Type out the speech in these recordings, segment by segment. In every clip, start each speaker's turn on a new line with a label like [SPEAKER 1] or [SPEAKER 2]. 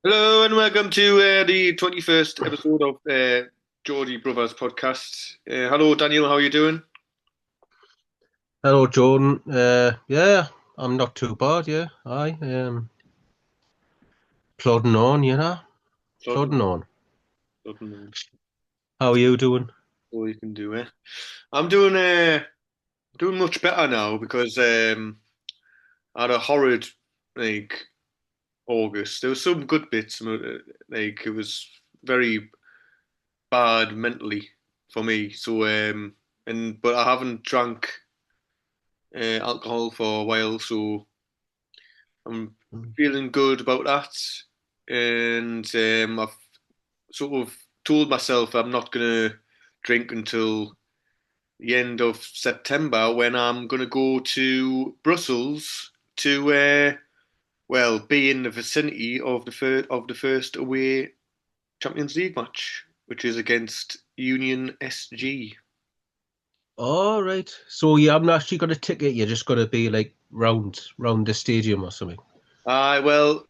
[SPEAKER 1] Hello and welcome to the 21st episode of Geordie Brothers podcast. Hello, Daniel, how are you doing?
[SPEAKER 2] Hello, Jordan. Yeah, I'm not too bad. Yeah, plodding on. Plodding
[SPEAKER 1] Plodding,
[SPEAKER 2] on.
[SPEAKER 1] plodding on.
[SPEAKER 2] How are you doing?
[SPEAKER 1] All you can do, eh? I'm doing much better now because I had a horrid like August. There was some good bits, like it was very bad mentally for me. But I haven't drank alcohol for a while, so I'm
[SPEAKER 2] Mm.
[SPEAKER 1] feeling good about that. And I've sort of told myself I'm not gonna drink until the end of September when I'm gonna go to Brussels to be in the vicinity of the first away Champions League match, which is against Union SG.
[SPEAKER 2] All right. So you haven't actually got a ticket. You're just gonna be like round the stadium or something.
[SPEAKER 1] Well,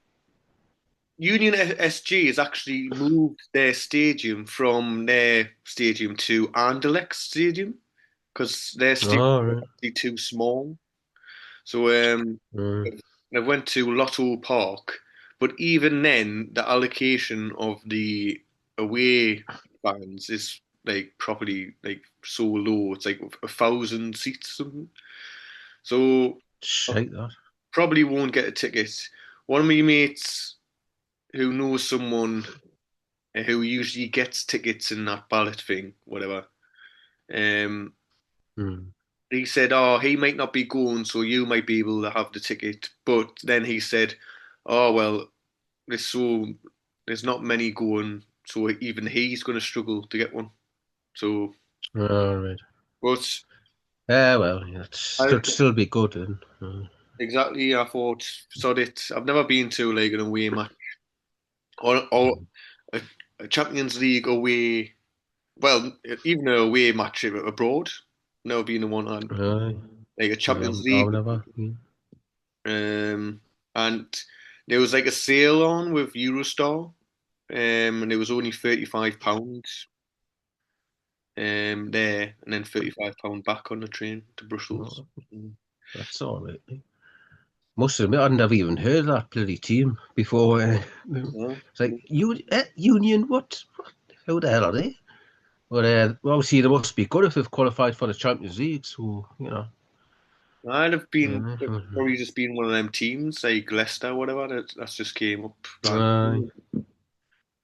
[SPEAKER 1] Union SG has actually moved their stadium from their stadium to Anderlecht Stadium because their stadium
[SPEAKER 2] All
[SPEAKER 1] is
[SPEAKER 2] right.
[SPEAKER 1] actually too small. So
[SPEAKER 2] Mm.
[SPEAKER 1] I went to Lotto Park, but even then, the allocation of the away fans is like properly like so low. It's like 1,000 seats or something. So I
[SPEAKER 2] Shite that.
[SPEAKER 1] probably won't get a ticket. One of my mates who knows someone who usually gets tickets in that ballot thing, whatever. Um,
[SPEAKER 2] Mm.
[SPEAKER 1] he said, "Oh, he might not be going, so you might be able to have the ticket." But then he said, "Oh well, there's so there's not many going, so even he's going to struggle to get one." So,
[SPEAKER 2] All right.
[SPEAKER 1] but
[SPEAKER 2] Yeah, well, yeah,
[SPEAKER 1] I,
[SPEAKER 2] it'd still be good.
[SPEAKER 1] exactly, I thought, sod it. I've never been to like an away match or a, a Champions League away. Well, even a away match abroad. Never been to one on
[SPEAKER 2] Aye.
[SPEAKER 1] like a
[SPEAKER 2] Yeah,
[SPEAKER 1] Champions
[SPEAKER 2] I've
[SPEAKER 1] League.
[SPEAKER 2] never. Yeah.
[SPEAKER 1] And there was like a sale on with Eurostar, and it was only £35 there, and then £35 back on the train to Brussels.
[SPEAKER 2] Oh,
[SPEAKER 1] Mm.
[SPEAKER 2] that's all right. Must admit, I'd never even heard of that bloody team before.
[SPEAKER 1] Yeah.
[SPEAKER 2] It's like Union. What? Who the hell are they? But well, obviously, they must be good if they've qualified for the Champions League. So
[SPEAKER 1] I'd have been
[SPEAKER 2] uh,
[SPEAKER 1] probably just been one of them teams like Leicester, or whatever. That's just came up.
[SPEAKER 2] aye.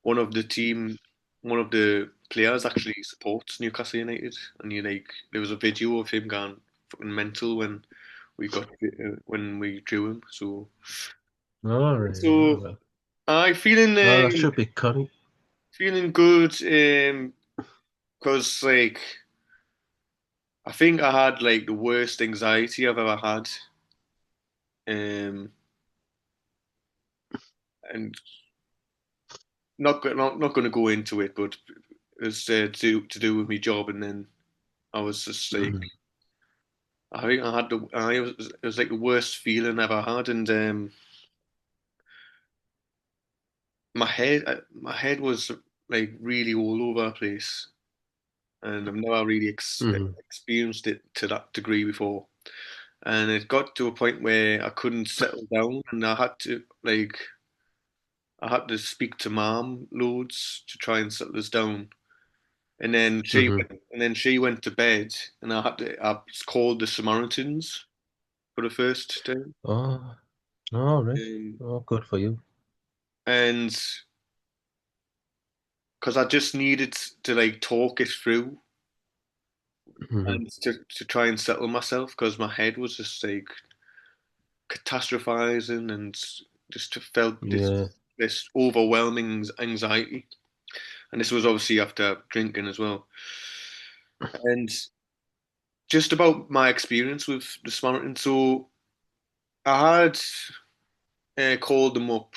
[SPEAKER 1] One of the team, one of the players actually supports Newcastle United, and there was a video of him going fucking mental when we drew him. So,
[SPEAKER 2] All right. Oh,
[SPEAKER 1] so
[SPEAKER 2] well.
[SPEAKER 1] I
[SPEAKER 2] Well, that should be Connie.
[SPEAKER 1] feeling good, because like I think I had like the worst anxiety I've ever had, and not going to go into it, but it's to do with my job, and then I was just like
[SPEAKER 2] Mhm.
[SPEAKER 1] I think I had it was like the worst feeling I've ever had, and my head was like really all over the place, and I've never really
[SPEAKER 2] Mhm.
[SPEAKER 1] experienced it to that degree before. And it got to a point where I couldn't settle down, and I had to speak to mom loads to try and settle us down.
[SPEAKER 2] Mhm.
[SPEAKER 1] And then she went to bed, and I called the Samaritans for the first time.
[SPEAKER 2] Oh, all right.
[SPEAKER 1] Um,
[SPEAKER 2] Oh, good for you.
[SPEAKER 1] and because I just needed to like talk it through
[SPEAKER 2] Mhm.
[SPEAKER 1] and to try and settle myself because my head was just like catastrophizing and just felt
[SPEAKER 2] Yeah.
[SPEAKER 1] this overwhelming anxiety. And this was obviously after drinking as well. And just about my experience with the Samaritan. So I had called them up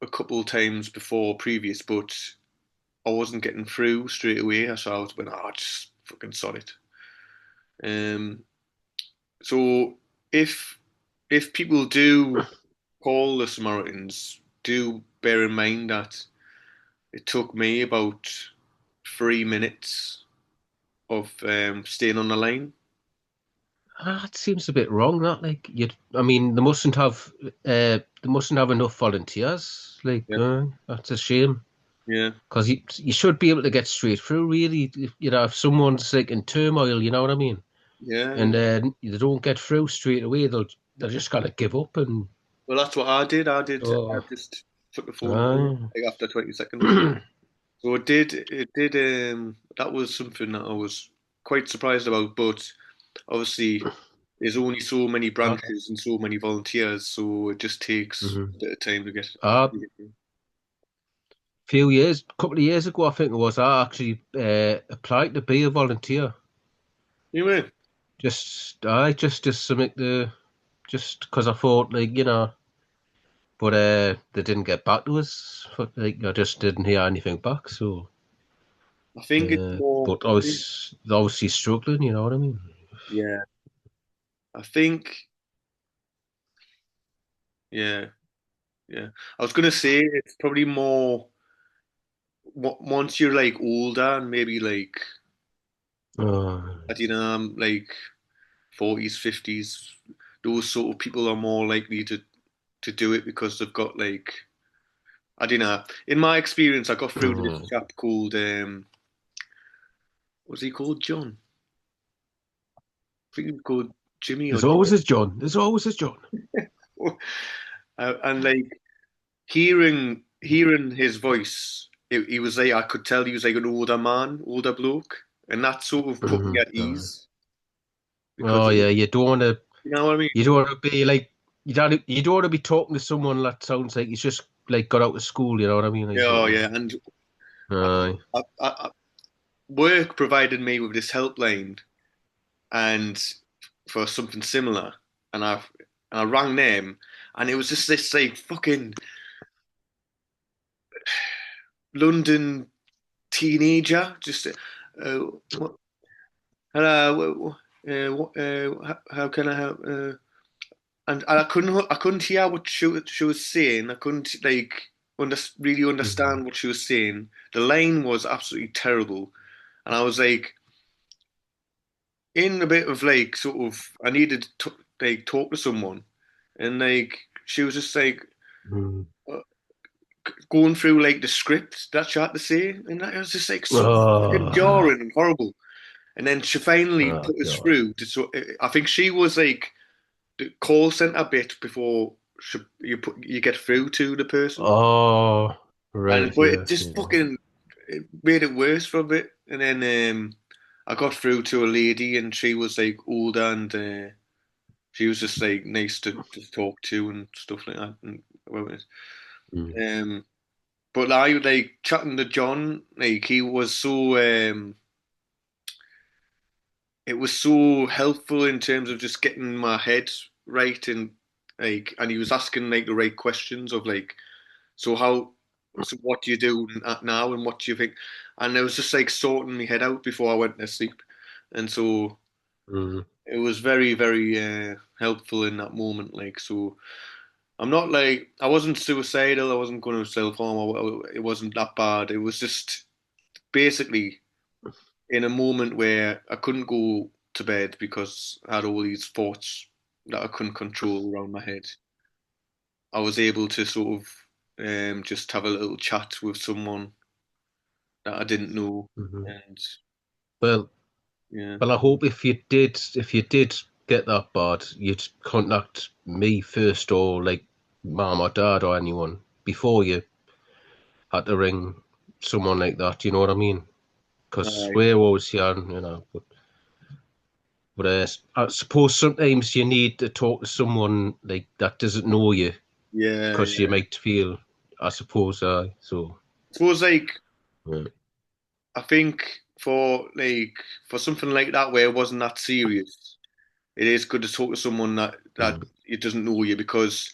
[SPEAKER 1] a couple of times before previous, but I wasn't getting through straight away. So I was went, oh, just fucking sod it. Um, so if if people do call the Samaritans, do bear in mind that it took me about 3 minutes of staying on the line.
[SPEAKER 2] That seems a bit wrong. That like you, I mean, they mustn't have enough volunteers. Like,
[SPEAKER 1] Yeah,
[SPEAKER 2] that's a shame
[SPEAKER 1] yeah,
[SPEAKER 2] because you should be able to get straight through. Really, if someone's like in turmoil, you know what I mean,
[SPEAKER 1] yeah,
[SPEAKER 2] and
[SPEAKER 1] yeah.
[SPEAKER 2] they don't get through straight away, they're just gonna give up and
[SPEAKER 1] Well, that's what I did. I
[SPEAKER 2] oh,
[SPEAKER 1] just took the phone away
[SPEAKER 2] aye.
[SPEAKER 1] like after 20 seconds. So it did. That was something that I was quite surprised about. But obviously, there's only so many
[SPEAKER 2] Uh,
[SPEAKER 1] branches and so many volunteers, so it just takes
[SPEAKER 2] mhm.
[SPEAKER 1] a bit of time to get.
[SPEAKER 2] Couple of years ago, I think it was, I actually applied to be a volunteer.
[SPEAKER 1] Anyway,
[SPEAKER 2] Just something to, just because I thought, like, but they didn't get back to us. Like, I just didn't hear anything back. So,
[SPEAKER 1] I think it's more.
[SPEAKER 2] but I was obviously struggling. You know what I mean?
[SPEAKER 1] Yeah, I think. Yeah, yeah. I was gonna say it's probably more once you're like older and maybe like
[SPEAKER 2] Uh,
[SPEAKER 1] I don't know, like 40s, 50s. Those sort of people are more likely to do it because they've got like I don't know. In my experience, I got through to this
[SPEAKER 2] uh,
[SPEAKER 1] chap called what was he called? John. I think he was called Jimmy or
[SPEAKER 2] there's always a John. There's always a John.
[SPEAKER 1] John. And like hearing his voice, he was like I could tell he was like an older man, older bloke, and that sort of put me
[SPEAKER 2] Mhm.
[SPEAKER 1] at ease because
[SPEAKER 2] Oh yeah, you don't want to.
[SPEAKER 1] you know what I mean.
[SPEAKER 2] You don't want to be like you don't want to be talking to someone that sounds like he's just like got out of school. You know what I mean? Like,
[SPEAKER 1] Yeah, oh, yeah, and
[SPEAKER 2] aye.
[SPEAKER 1] work provided me with this helpline and for something similar, and I rang them, and it was just this like fucking London teenager, just what, hello, how can I help? And I couldn't hear what she was saying. I couldn't like really
[SPEAKER 2] Mhm.
[SPEAKER 1] understand what she was saying. The line was absolutely terrible, and I was like in a bit of like sort of I needed to like talk to someone, and like she was just like
[SPEAKER 2] Mhm.
[SPEAKER 1] uh, going through like the script that she had to say, and that was just like so fucking
[SPEAKER 2] Oh,
[SPEAKER 1] jarring and horrible. And then she finally
[SPEAKER 2] oh
[SPEAKER 1] put us
[SPEAKER 2] God.
[SPEAKER 1] through to so I think she was like the call center bit before you get through to the person,
[SPEAKER 2] Oh,
[SPEAKER 1] and
[SPEAKER 2] right,
[SPEAKER 1] but it
[SPEAKER 2] yeah,
[SPEAKER 1] just
[SPEAKER 2] yeah.
[SPEAKER 1] fucking it made it worse for a bit. And then I got through to a lady, and she was like older, and she was just like nice to talk to and stuff like that. And about it.
[SPEAKER 2] Mm.
[SPEAKER 1] But I like chatting to John, like he was so it was so helpful in terms of just getting my head right and like and he was asking like the right questions of like so how so what do you do now and what do you think, and I was just like sorting my head out before I went to sleep, and so
[SPEAKER 2] Mm.
[SPEAKER 1] it was very very helpful in that moment, like so I'm not like I wasn't suicidal, I wasn't going to self harm, it wasn't that bad, it was just basically in a moment where I couldn't go to bed because I had all these thoughts that I couldn't control around my head. I was able to sort of just have a little chat with someone that I didn't know,
[SPEAKER 2] Mhm.
[SPEAKER 1] and
[SPEAKER 2] Well,
[SPEAKER 1] yeah,
[SPEAKER 2] I hope if you did get that bad, you'd contact me first, or like mom or dad or anyone before you had to ring someone like that. You know what I mean? Because
[SPEAKER 1] aye,
[SPEAKER 2] we're always here, but I suppose sometimes you need to talk to someone like that doesn't know you,
[SPEAKER 1] yeah,
[SPEAKER 2] because you
[SPEAKER 1] yeah.
[SPEAKER 2] might feel, I suppose, so.
[SPEAKER 1] I suppose like
[SPEAKER 2] Yeah.
[SPEAKER 1] I think for something like that where it wasn't that serious, it is good to talk to someone that
[SPEAKER 2] Mm.
[SPEAKER 1] it doesn't know you because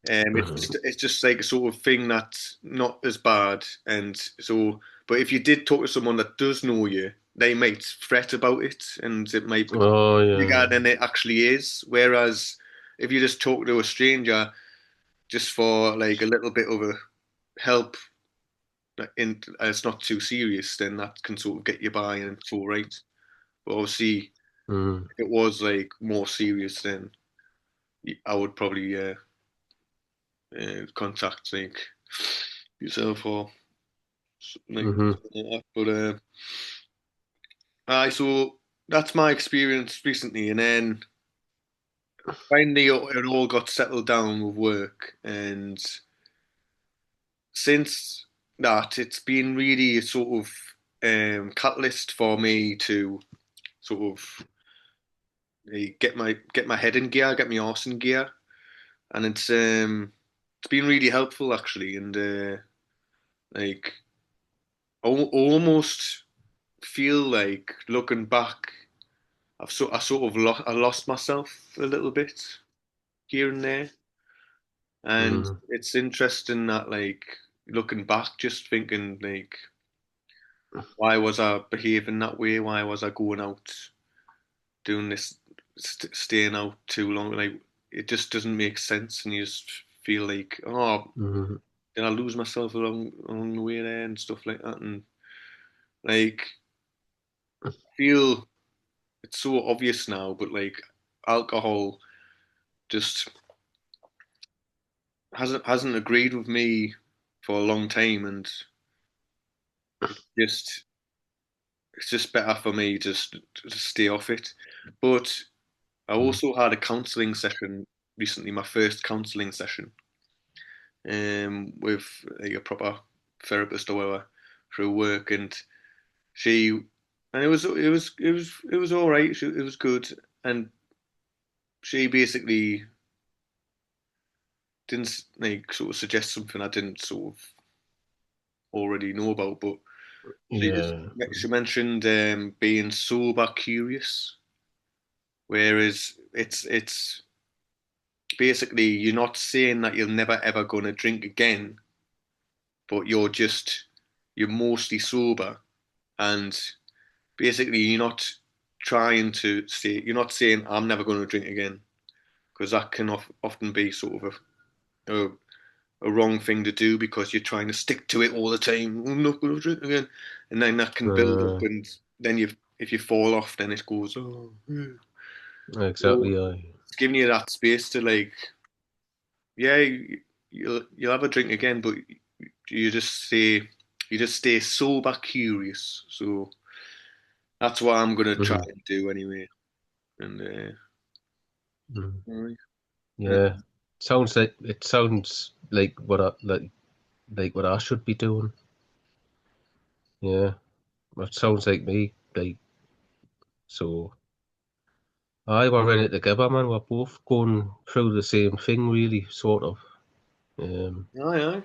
[SPEAKER 2] Mhm.
[SPEAKER 1] it's just like a sort of thing that's not as bad. And so, but if you did talk to someone that does know you, they might fret about it, and it might become
[SPEAKER 2] Oh
[SPEAKER 1] bigger
[SPEAKER 2] yeah.
[SPEAKER 1] than it actually is. Whereas if you just talk to a stranger, just for like a little bit of a help in it's not too serious, then that can sort of get you by and it's all right. But obviously,
[SPEAKER 2] Mm,
[SPEAKER 1] if it was like more serious, then I would probably contact like yourself or like
[SPEAKER 2] mm-hmm,
[SPEAKER 1] something like that. But aye, so that's my experience recently, and then finally it all got settled down with work, and since that, it's been really a sort of catalyst for me to sort of get my head in gear, get my arse in gear, and it's been really helpful actually, and like almost feel like looking back, I sort of I lost myself a little bit here and there, and
[SPEAKER 2] mm,
[SPEAKER 1] it's interesting that like looking back, just thinking like, why was I behaving that way? Why was I going out doing this, staying out too long? Like it just doesn't make sense, and you just feel like, oh,
[SPEAKER 2] mm,
[SPEAKER 1] did I lose myself along the way there and stuff like that? And like feel it's so obvious now, but like alcohol just hasn't agreed with me for a long time, and it's just it's just better for me to stay off it. But I
[SPEAKER 2] mm,
[SPEAKER 1] also had a counselling session recently, my first counselling session, with like a proper therapist or whatever through work, and she and it was all right. It was good, and she basically didn't like sort of suggest something I didn't sort of already know about, but she just
[SPEAKER 2] yeah.
[SPEAKER 1] she mentioned being sober curious, whereas it's basically you're not saying that you're never ever going to drink again, but you're mostly sober, and basically you're not trying to say you're not saying I'm never going to drink again, because that can often be sort of a wrong thing to do because you're trying to stick to it all the time. I'm not going to drink again, and then that can build up,
[SPEAKER 2] Uh,
[SPEAKER 1] and then if you fall off, then it goes, oh, yeah. So
[SPEAKER 2] exactly. I.
[SPEAKER 1] it's giving you that space to like, yeah, you'll have a drink again, but you just say you just stay sober curious. So that's what I'm gonna try
[SPEAKER 2] Mhm,
[SPEAKER 1] and do anyway. And
[SPEAKER 2] mhm.
[SPEAKER 1] alright. Uh,
[SPEAKER 2] Yeah. Sounds like what like what I should be doing. Yeah. It sounds like me. Like so. I we're in it together, man. We're both going through the same thing, really, sort of. Um,
[SPEAKER 1] aye, aye.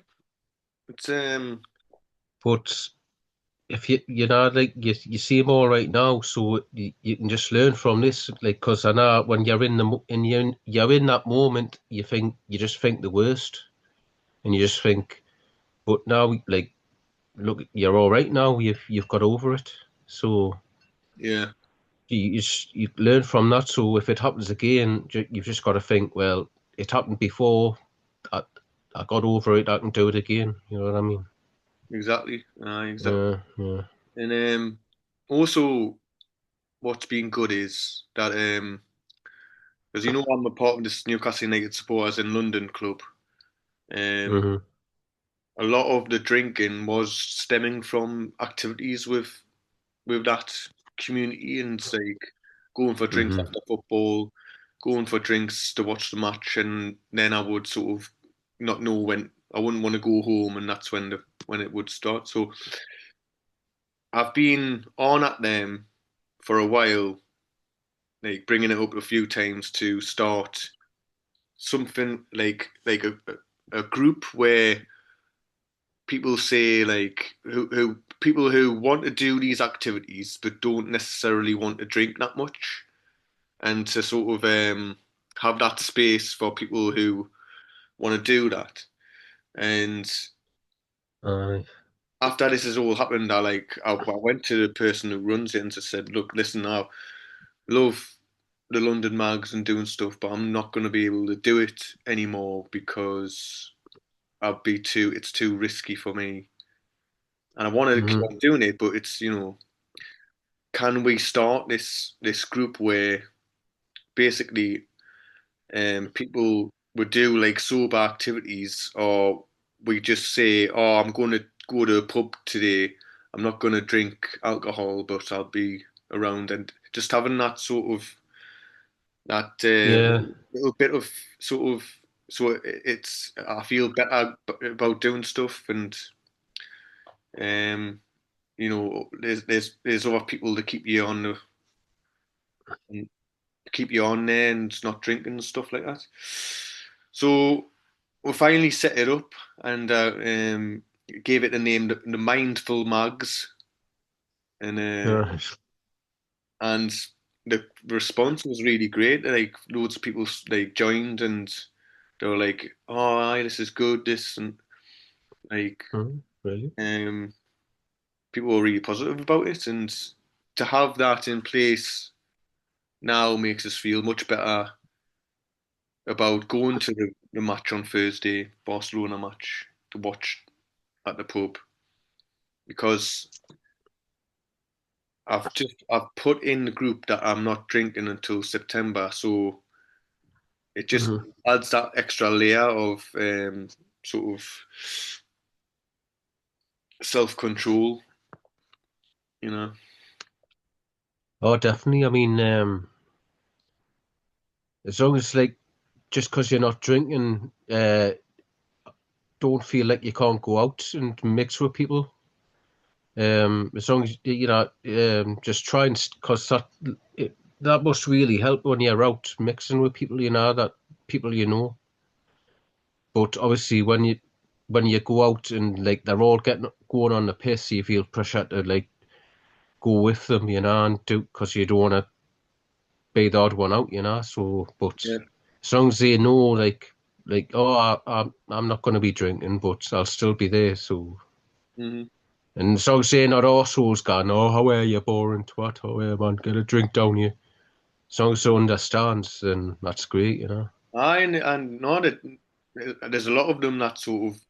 [SPEAKER 1] It's
[SPEAKER 2] but if like you see them all right now, so you can just learn from this, like, because I know when you're in the you're in that moment, you just think the worst, and you just think, but now, like, look, you're all right now. You've got over it, so
[SPEAKER 1] yeah,
[SPEAKER 2] you learn from that. So if it happens again, you've just got to think, well, it happened before. I, I got over it. I can do it again. You know what I mean?
[SPEAKER 1] exactly. Exactly.
[SPEAKER 2] Yeah.
[SPEAKER 1] And also what's been good is that because I'm a part of this Newcastle United supporters in London club. Um,
[SPEAKER 2] Hmm.
[SPEAKER 1] a lot of the drinking was stemming from activities with that community, and it's like going for drinks
[SPEAKER 2] Hmm.
[SPEAKER 1] after football, going for drinks to watch the match, and then I would sort of not know when I wouldn't want to go home, and that's when it would start. So I've been on at them for a while, like bringing it up a few times to start something like a group where people say like who people who want to do these activities but don't necessarily want to drink that much, and to sort of have that space for people who want to do that. And
[SPEAKER 2] Aye.
[SPEAKER 1] after this has all happened, I went to the person who runs it and just said, look, listen, I love the London mags and doing stuff, but I'm not going to be able to do it anymore because it's too risky for me. And I want to keep
[SPEAKER 2] Mm-hmm.
[SPEAKER 1] on doing it, but it's, can we start this group where basically people would do like sober activities, or we just say, "Oh, I'm going to go to a pub today. I'm not going to drink alcohol, but I'll be around," and just having that sort of that
[SPEAKER 2] Yeah.
[SPEAKER 1] little bit of sort of so it's I feel better about doing stuff, and um, there's other people to keep you on there and not drinking and stuff like that. So we finally set it up and gave it the name the Mindful Mags, and
[SPEAKER 2] Right.
[SPEAKER 1] and the response was really great. Like loads of people like joined and they were like, "Oh, aye, this is good." This and like
[SPEAKER 2] Really?
[SPEAKER 1] um, people were really positive about it, and to have that in place now makes us feel much better about going to the match on Thursday, Barcelona match, to watch at the pub because I've put in the group that I'm not drinking until September, so it just
[SPEAKER 2] Mm-hmm.
[SPEAKER 1] adds that extra layer of sort of self control, you know.
[SPEAKER 2] Oh, definitely. I mean, as long as like just because you're not drinking, don't feel like you can't go out and mix with people. As long as just try and because that must really help when you're out mixing with people, that people you know. But obviously, when you go out and like they're all getting going on the piss, you feel pressure to like go with them, and do because you don't want to be the odd one out. So, but
[SPEAKER 1] Yeah.
[SPEAKER 2] as long as they know, like oh, I'm not going to be drinking, but I'll still be there. So,
[SPEAKER 1] Hmm.
[SPEAKER 2] and as long as they're not assholes going, oh, how are you, boring twat? How are you, man? Get a drink down you. As long as they understand, then that's great.
[SPEAKER 1] And not that there's a lot of them that sort of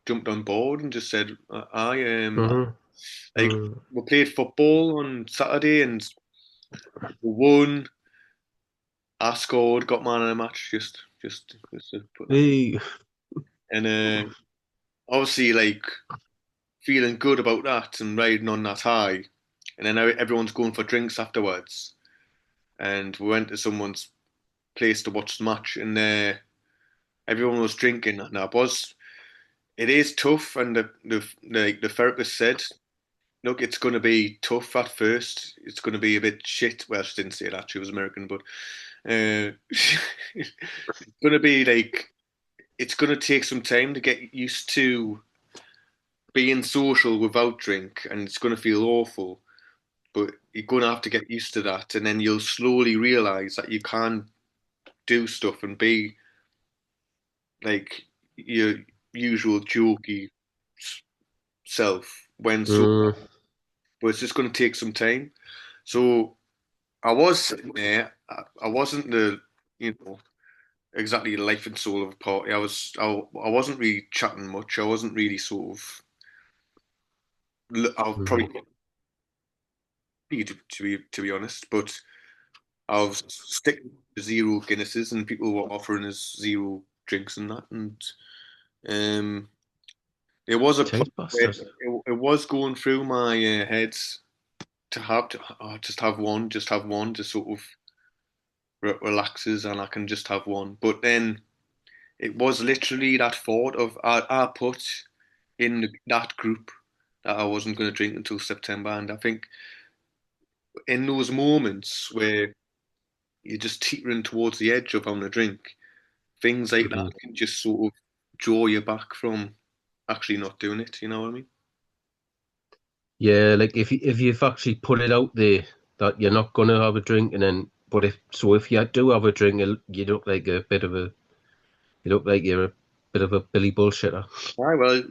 [SPEAKER 1] jumped on board and just said, "I
[SPEAKER 2] Mm-hmm.
[SPEAKER 1] like we played football on Saturday and we won. I scored, got man of the match, just to put that."
[SPEAKER 2] Hey.
[SPEAKER 1] And obviously, like feeling good about that and riding on that high. And then everyone's going for drinks afterwards. And we went to someone's place to watch the match, and everyone was drinking. And it is tough. And the therapist said, "Look, it's going to be tough at first. It's going to be a bit shit." Well, she didn't say that; she was American, but it's going to be like it's going to take some time to get used to being social without drink, and it's going to feel awful. But you're going to have to get used to that, and then you'll slowly realize that you can do stuff and be like your usual jokey self when sober.
[SPEAKER 2] Mm,
[SPEAKER 1] But it's just going to take some time. So I was sitting there. I wasn't exactly the life and soul of a party. I wasn't really chatting much. I wasn't really sort of. I'll
[SPEAKER 2] mhm.
[SPEAKER 1] probably be to be honest, but I was sticking to zero Guinnesses, and people were offering us zero drinks and that, and um, there was a point
[SPEAKER 2] Tight
[SPEAKER 1] where
[SPEAKER 2] bastard.
[SPEAKER 1] it was going through my head just have one, to sort of relaxes, and I can just have one. But then it was literally that thought of I put in that group that I wasn't going to drink until September, and I think in those moments where you're just teetering towards the edge of having a drink, things like that
[SPEAKER 2] Hmm.
[SPEAKER 1] can just sort of draw you back from actually not doing it. You know what I mean?
[SPEAKER 2] Yeah, like if you've actually put it out there that you're not gonna have a drink, and then if you do have a drink, you look like a bit of a you look like you're a bit of a Billy bullshitter.
[SPEAKER 1] Aye, well,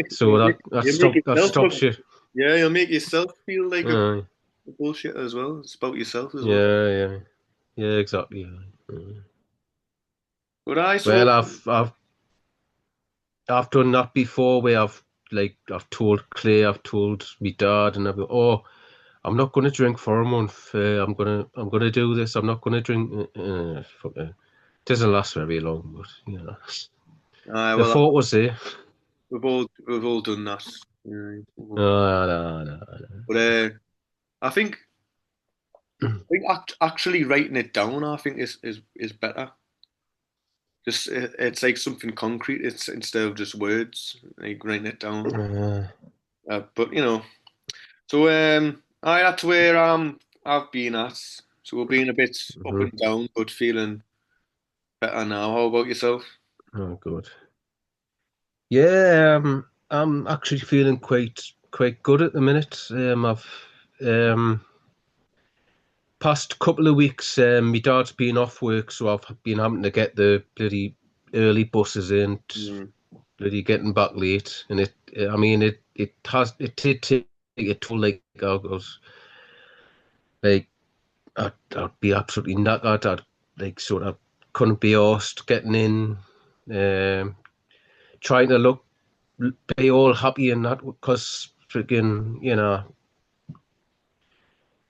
[SPEAKER 2] So
[SPEAKER 1] you make
[SPEAKER 2] that
[SPEAKER 1] yourself
[SPEAKER 2] stops
[SPEAKER 1] look,
[SPEAKER 2] you.
[SPEAKER 1] yeah, you'll make yourself feel like a
[SPEAKER 2] Uh,
[SPEAKER 1] bullshit as well. It's about yourself as well.
[SPEAKER 2] yeah, yeah. Yeah, exactly.
[SPEAKER 1] But I
[SPEAKER 2] Well,
[SPEAKER 1] so
[SPEAKER 2] I've done that before where I've told Claire, I've told me dad, and I've go, oh, I'm not going to drink for a month. I'm gonna do this. I'm not going to drink. Fuck it. Doesn't last very long, but the
[SPEAKER 1] well,
[SPEAKER 2] thought was there.
[SPEAKER 1] we've all done that. We've all done.
[SPEAKER 2] No, no, no.
[SPEAKER 1] But I think actually writing it down, I think is better. Just it's like something concrete. It's instead of just words, like writing it down.
[SPEAKER 2] Uh,
[SPEAKER 1] But so that's where I've been at. So we're being a bit up
[SPEAKER 2] mhm.
[SPEAKER 1] and down, but feeling better now. How about yourself?
[SPEAKER 2] Oh, good. Yeah, I'm actually feeling quite good at the minute. I've um past couple of weeks, my dad's been off work, so I've been having to get the bloody early buses in,
[SPEAKER 1] Mm.
[SPEAKER 2] bloody getting back late, and I mean, it did take a toll. Like I was, like I'd be absolutely knackered. I'd like sort of couldn't be arsed getting in, um, trying to be all happy and that because freaking,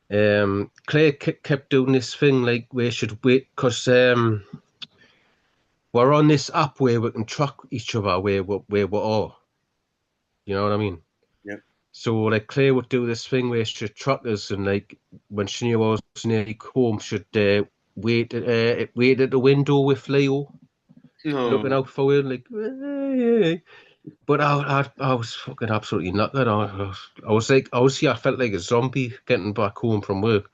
[SPEAKER 2] Claire kept doing this thing like we should wait because we're on this app where we can track each other where we are. You know what I mean?
[SPEAKER 1] Yeah.
[SPEAKER 2] So like Claire would do this thing where she'd track us, and like when she knew I was nearly home, she'd wait at the window with Leo, looking
[SPEAKER 1] No.
[SPEAKER 2] out for her, like. "Hey." But I was fucking absolutely knackered. I felt like a zombie getting back home from work.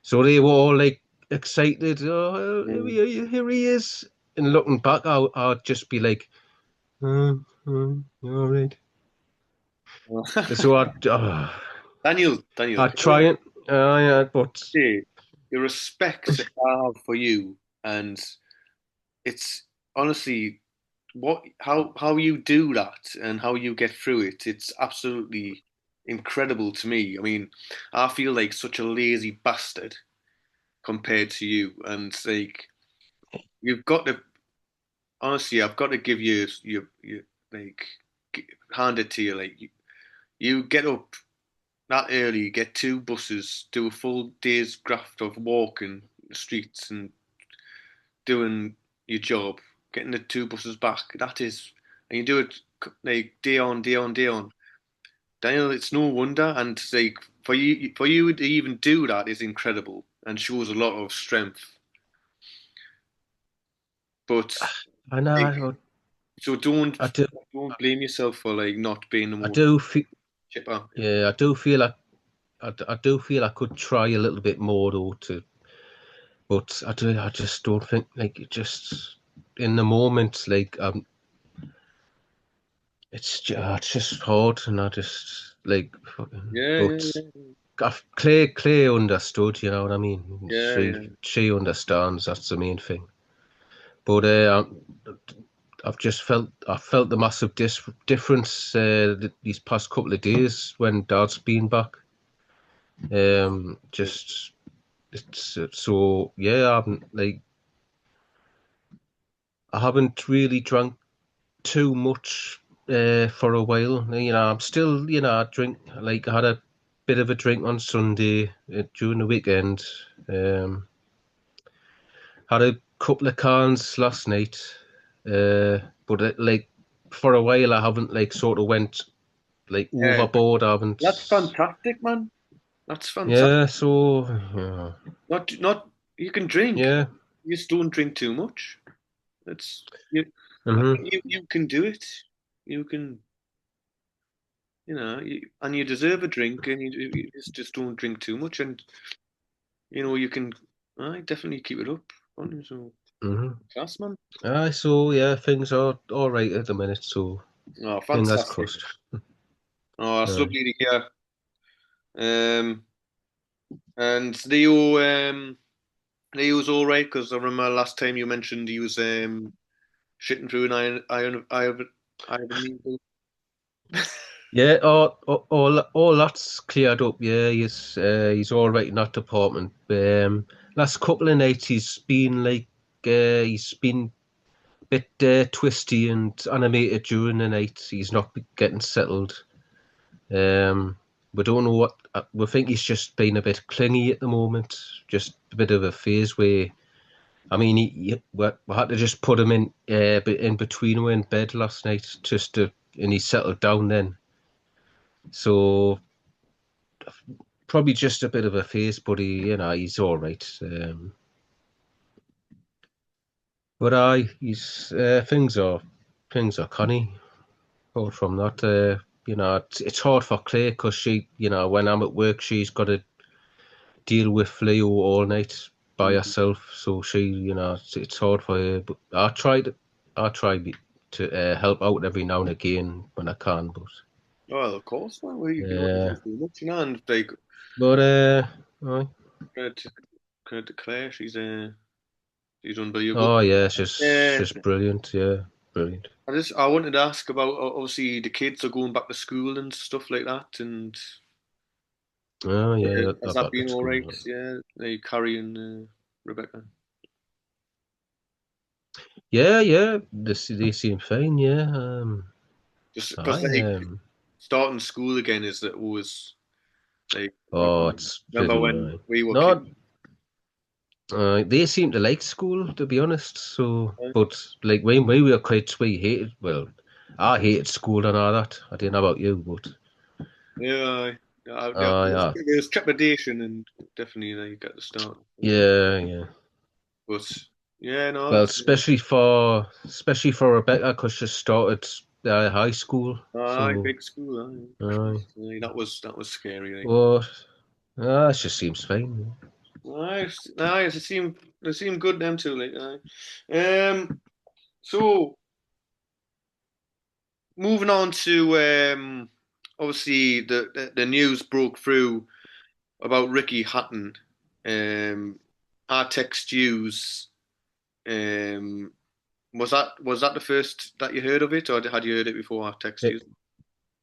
[SPEAKER 2] So they were all like excited. Oh,
[SPEAKER 1] Mm.
[SPEAKER 2] here he is. And looking back, I'd just be like, you all right? So
[SPEAKER 1] Daniel,
[SPEAKER 2] I'd try it. Yeah, but
[SPEAKER 1] the respect that I have for you, and it's honestly how you do that and how you get through it. It's absolutely incredible to me. I mean, I feel like such a lazy bastard compared to you, and like you've got to honestly, I've got to give you like hand it to you. Like you get up that early, get two buses, do a full day's graft of walking the streets and doing your job, getting the two buses back. That is, and you do it like day on, day on, day on. Daniel, it's no wonder, and like for you to even do that is incredible and shows a lot of strength. But
[SPEAKER 2] I
[SPEAKER 1] like,
[SPEAKER 2] know
[SPEAKER 1] so don't
[SPEAKER 2] I do
[SPEAKER 1] don't blame yourself for like not being the
[SPEAKER 2] I
[SPEAKER 1] most
[SPEAKER 2] do feel
[SPEAKER 1] chipper.
[SPEAKER 2] yeah I do feel like I do feel I could try a little bit more though to, but I just don't think like it just in the moment like it's just hard, and I just like fucking.
[SPEAKER 1] Yeah, yeah,
[SPEAKER 2] But
[SPEAKER 1] yeah,
[SPEAKER 2] Claire understood, you know what I mean.
[SPEAKER 1] yeah,
[SPEAKER 2] She
[SPEAKER 1] yeah,
[SPEAKER 2] she understands. That's the main thing. But I felt the massive difference these past couple of days when Dad's been back.
[SPEAKER 1] yeah.
[SPEAKER 2] Just so yeah. I haven't really drank too much for a while. I'm still, I drink, like I had a bit of a drink on Sunday during the weekend. Um, had a couple of cans last night, but like for a while I haven't like sort of went like
[SPEAKER 1] Yeah.
[SPEAKER 2] overboard. I
[SPEAKER 1] That's
[SPEAKER 2] haven't.
[SPEAKER 1] fantastic, man. That's fantastic.
[SPEAKER 2] Yeah, so yeah,
[SPEAKER 1] Not you can drink.
[SPEAKER 2] yeah.
[SPEAKER 1] You just don't drink too much. That's you. I
[SPEAKER 2] Hmm.
[SPEAKER 1] think you can do it. You can, and you deserve a drink, and you just don't drink too much, and you can. I definitely keep it up. So
[SPEAKER 2] Hmm.
[SPEAKER 1] class, man.
[SPEAKER 2] So yeah, things are all right at the minute. So
[SPEAKER 1] Oh,
[SPEAKER 2] fingers
[SPEAKER 1] fantastic.
[SPEAKER 2] crossed.
[SPEAKER 1] Oh, that's
[SPEAKER 2] Aye.
[SPEAKER 1] lovely to hear. And Leo's all right because I remember last time you mentioned he was shitting through an iron needle.
[SPEAKER 2] Yeah, all that's cleared up. Yeah, he's all right in that department. last couple of nights he's been a bit twisty and animated during the night. He's not getting settled. Um, we don't know what we think. He's just been a bit clingy at the moment. Just a bit of a phase where I mean, we had to just put him in between we in bed last night just to, and he settled down then. So probably just a bit of a phase, but he's all right. But he's things are canny. Apart from that, it's hard for Claire because when I'm at work, she's got to deal with Leo all night by
[SPEAKER 1] Mhm.
[SPEAKER 2] herself. So it's hard for her. But I try to help out every now and again when I can.
[SPEAKER 1] Well, of course, man. We don't
[SPEAKER 2] Uh,
[SPEAKER 1] have to do much, and like
[SPEAKER 2] but aye.
[SPEAKER 1] credit to, credit to Claire, she's unbelievable.
[SPEAKER 2] Oh yeah, it's just
[SPEAKER 1] Uh,
[SPEAKER 2] brilliant. Yeah, brilliant.
[SPEAKER 1] I wanted to ask about obviously the kids are going back to school and stuff like that, and
[SPEAKER 2] Oh yeah,
[SPEAKER 1] has
[SPEAKER 2] they're
[SPEAKER 1] that
[SPEAKER 2] back
[SPEAKER 1] been
[SPEAKER 2] at
[SPEAKER 1] all right?
[SPEAKER 2] school.
[SPEAKER 1] Yeah, like Carrie and Rebecca.
[SPEAKER 2] Yeah. They seem fine. Yeah.
[SPEAKER 1] Just because
[SPEAKER 2] Aye.
[SPEAKER 1] like starting school again is that always like
[SPEAKER 2] Oh, it's
[SPEAKER 1] remember
[SPEAKER 2] bloody
[SPEAKER 1] when we were kids?
[SPEAKER 2] no. They seem to like school, to be honest. So, but like when we were kids, we hated. Well, I hated school and all that. I don't know about you, but
[SPEAKER 1] Yeah,
[SPEAKER 2] yeah,
[SPEAKER 1] there's trepidation and definitely like at the start.
[SPEAKER 2] yeah.
[SPEAKER 1] But yeah, no,
[SPEAKER 2] Well,
[SPEAKER 1] it's,
[SPEAKER 2] especially for Rebecca, because she started high school. So,
[SPEAKER 1] big school.
[SPEAKER 2] aye.
[SPEAKER 1] That was scary. Like,
[SPEAKER 2] But it just seems fine.
[SPEAKER 1] nice. It seemed good them too. Like, so moving on to obviously the news broke through about Ricky Hatton. Um, I text yous. Um, was that the first that you heard of it, or had you heard it before I text
[SPEAKER 2] Yeah.
[SPEAKER 1] you?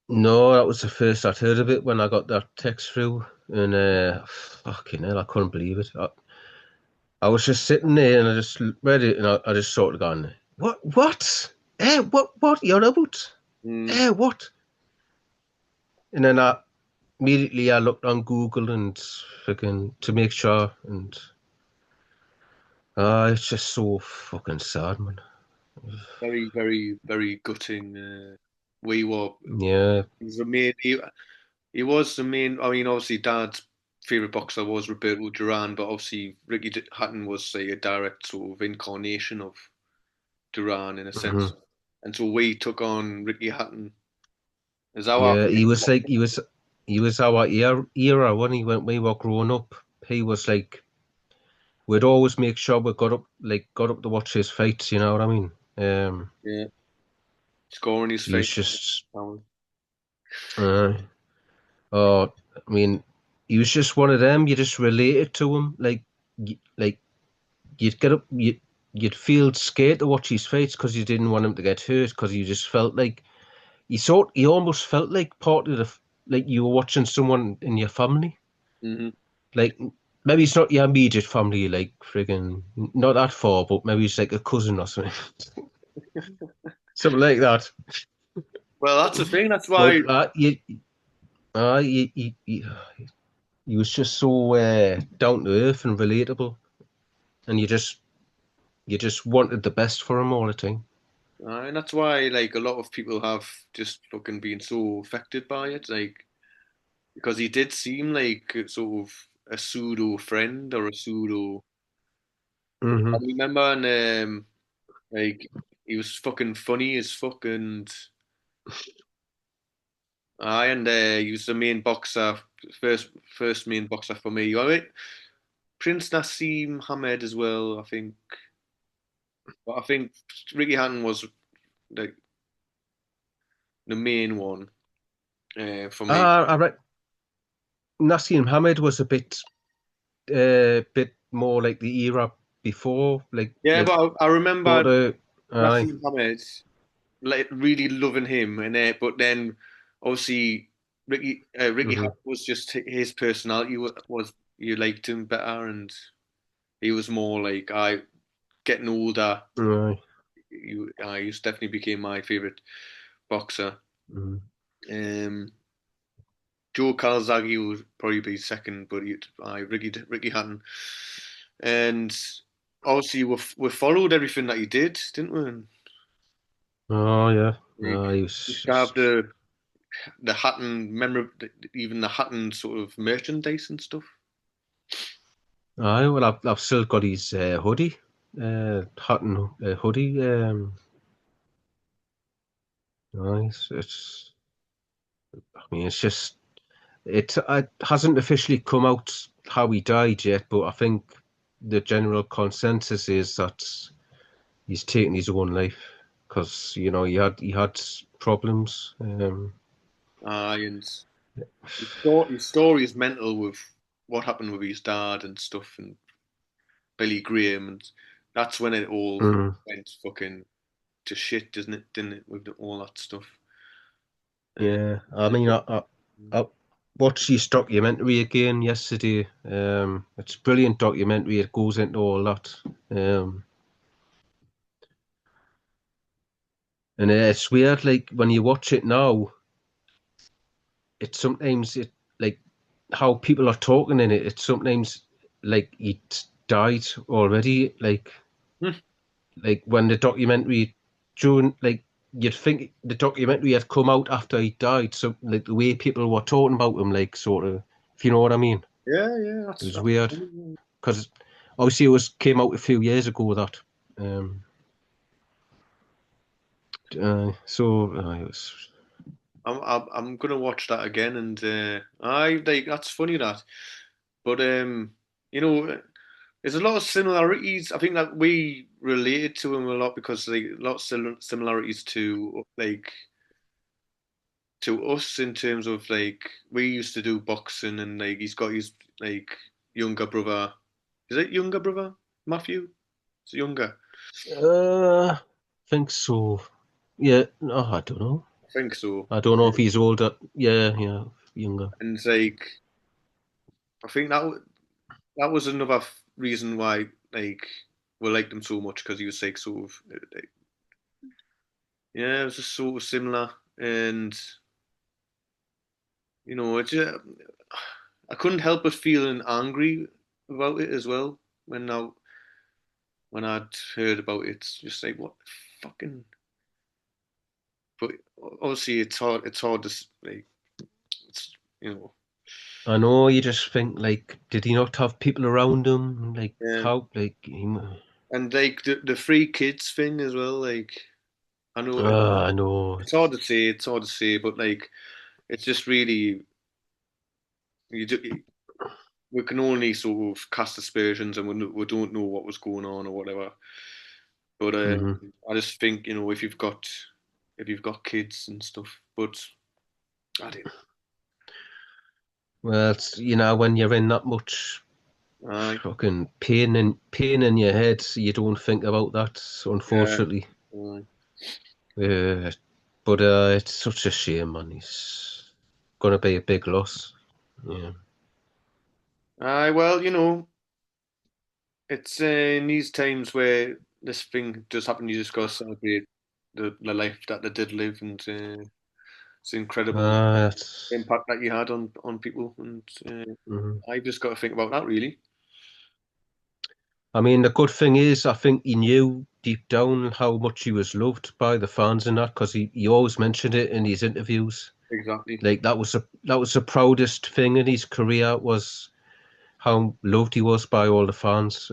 [SPEAKER 2] No, that was the first I'd heard of it when I got that text through, and fucking hell, I couldn't believe it. I was just sitting there and I just read it and I just sort of gone, what, what? What you're about?
[SPEAKER 1] Mm,
[SPEAKER 2] What? And then immediately I looked on Google and fucking to make sure, and it's just so fucking sad, man.
[SPEAKER 1] very, very, very gutting. We were
[SPEAKER 2] Yeah.
[SPEAKER 1] he was the main. He was the main. I mean, obviously, Dad's favorite boxer was Roberto Duran, but obviously Hatton was say a direct sort of incarnation of Duran in a sense.
[SPEAKER 2] Hmm.
[SPEAKER 1] And so we took on Ricky Hatton as our
[SPEAKER 2] Yeah, he
[SPEAKER 1] favorite
[SPEAKER 2] was like
[SPEAKER 1] boxer.
[SPEAKER 2] he was our era when we were growing up. He was like we'd always make sure we got up to watch his fights. You know what I mean?
[SPEAKER 1] Yeah, scoring his
[SPEAKER 2] He was
[SPEAKER 1] face.
[SPEAKER 2] just uh, oh, I mean, he was just one of them. You just related to him, like you'd get up, you'd feel scared to watch his fights because you didn't want him to get hurt because you just felt like you almost felt like part of like you were watching someone in your family.
[SPEAKER 1] Mm-hmm.
[SPEAKER 2] Like maybe it's not your immediate family, like friggin' not that far, but maybe it's like a cousin or something, something like that.
[SPEAKER 1] Well, that's the thing. That's
[SPEAKER 2] But
[SPEAKER 1] why.
[SPEAKER 2] you was just so down to earth and relatable, and you just wanted the best for him all the time.
[SPEAKER 1] And that's why, like, a lot of people have just fucking been so affected by it, like, because he did seem like sort of a pseudo friend or a pseudo. I
[SPEAKER 2] Hmm.
[SPEAKER 1] remember, and like, he was fucking funny as fuck, and he was the main boxer, first main boxer for me. I mean, Prince Nassim Hamed as well, I think, but I think Ricky Hatton was like the main one for me.
[SPEAKER 2] I reckon Nassim Hamed was a bit more like the era before,
[SPEAKER 1] Yeah,
[SPEAKER 2] like
[SPEAKER 1] but I remember
[SPEAKER 2] sort of. Aye.
[SPEAKER 1] Nassim Hamed like really loving him, and but then obviously Ricky
[SPEAKER 2] Hmm.
[SPEAKER 1] Hatton was just his personality was you liked him better, and He was more like I getting older.
[SPEAKER 2] Aye.
[SPEAKER 1] He definitely became my favorite boxer.
[SPEAKER 2] Mm.
[SPEAKER 1] Um, Joe Calzaghe would probably be second, but Ricky Hatton, and obviously we followed everything that he did, didn't we? And,
[SPEAKER 2] Oh yeah.
[SPEAKER 1] like,
[SPEAKER 2] He
[SPEAKER 1] we
[SPEAKER 2] was
[SPEAKER 1] used to have
[SPEAKER 2] just.
[SPEAKER 1] the Hatton even the Hatton sort of merchandise and stuff.
[SPEAKER 2] Aye, well, I've still got his hoodie, Hutton hoodie. Nice. I mean, it's just it hasn't officially come out how he died yet, but I think the general consensus is that he's taken his own life because he had problems.
[SPEAKER 1] And his story is mental with what happened with his dad and stuff, and Billy Graham, and that's when it all
[SPEAKER 2] Mm,
[SPEAKER 1] went fucking to shit, doesn't it? Didn't it, with all that stuff? Uh,
[SPEAKER 2] yeah, I mean, I watched his documentary again yesterday. It's a brilliant documentary. It goes into all that. Um, and it's weird, like when you watch it now, it's sometimes like how people are talking in it. It's sometimes like he died already. Like when the documentary, during like you'd think the documentary had come out after he died. So like the way people were talking about him, like sort of, if you know what I mean.
[SPEAKER 1] yeah, yeah,
[SPEAKER 2] It was
[SPEAKER 1] that's
[SPEAKER 2] weird
[SPEAKER 1] funny.
[SPEAKER 2] because obviously it was came out a few years ago that. Um, it was.
[SPEAKER 1] I'm gonna watch that again, and I like that's funny that, but you know, there's a lot of similarities. I think that we related to him a lot because like a lot of similarities to us in terms of like we used to do boxing, and like he's got his like younger brother. Is it younger brother Matthew? It's younger.
[SPEAKER 2] Think so. Yeah, no, I don't know.
[SPEAKER 1] I think so.
[SPEAKER 2] I don't know if he's older. Yeah, yeah, younger.
[SPEAKER 1] And like I think that was another reason why like we liked him so much because he was like sort of like, yeah, it was just sort of similar, and it's just, I couldn't help but feeling angry about it as well when I'd heard about it. It's just like what fucking. But obviously, it's hard. It's hard to like. It's you know.
[SPEAKER 2] I know you just think like, did he not have people around him? Like
[SPEAKER 1] Yeah,
[SPEAKER 2] how? Like
[SPEAKER 1] and like the free kids thing as well. Like I know
[SPEAKER 2] I know.
[SPEAKER 1] it's hard to say. It's hard to say, but like it's just really we can only sort of cast aspersions, and we don't know what was going on or whatever. But
[SPEAKER 2] Mhm.
[SPEAKER 1] I just think if you've got kids and stuff, but I don't
[SPEAKER 2] Well, it's, when you're in that much
[SPEAKER 1] know. Aye,
[SPEAKER 2] fucking pain in your head, you don't think about that.
[SPEAKER 1] yeah.
[SPEAKER 2] Unfortunately,
[SPEAKER 1] Aye.
[SPEAKER 2] uh, but it's such a shame, man. He's gonna be a big loss. Yeah.
[SPEAKER 1] Aye, well, it's in these times where this thing does happen. You just got to celebrate the life that they did live, and it's incredible
[SPEAKER 2] That's.
[SPEAKER 1] impact that you had on people, and
[SPEAKER 2] Mhm.
[SPEAKER 1] I just got to think about that really.
[SPEAKER 2] I mean, the good thing is, I think he knew deep down how much he was loved by the fans and that, because he always mentioned it in his interviews.
[SPEAKER 1] Exactly.
[SPEAKER 2] Like that was the proudest thing in his career was how loved he was by all the fans.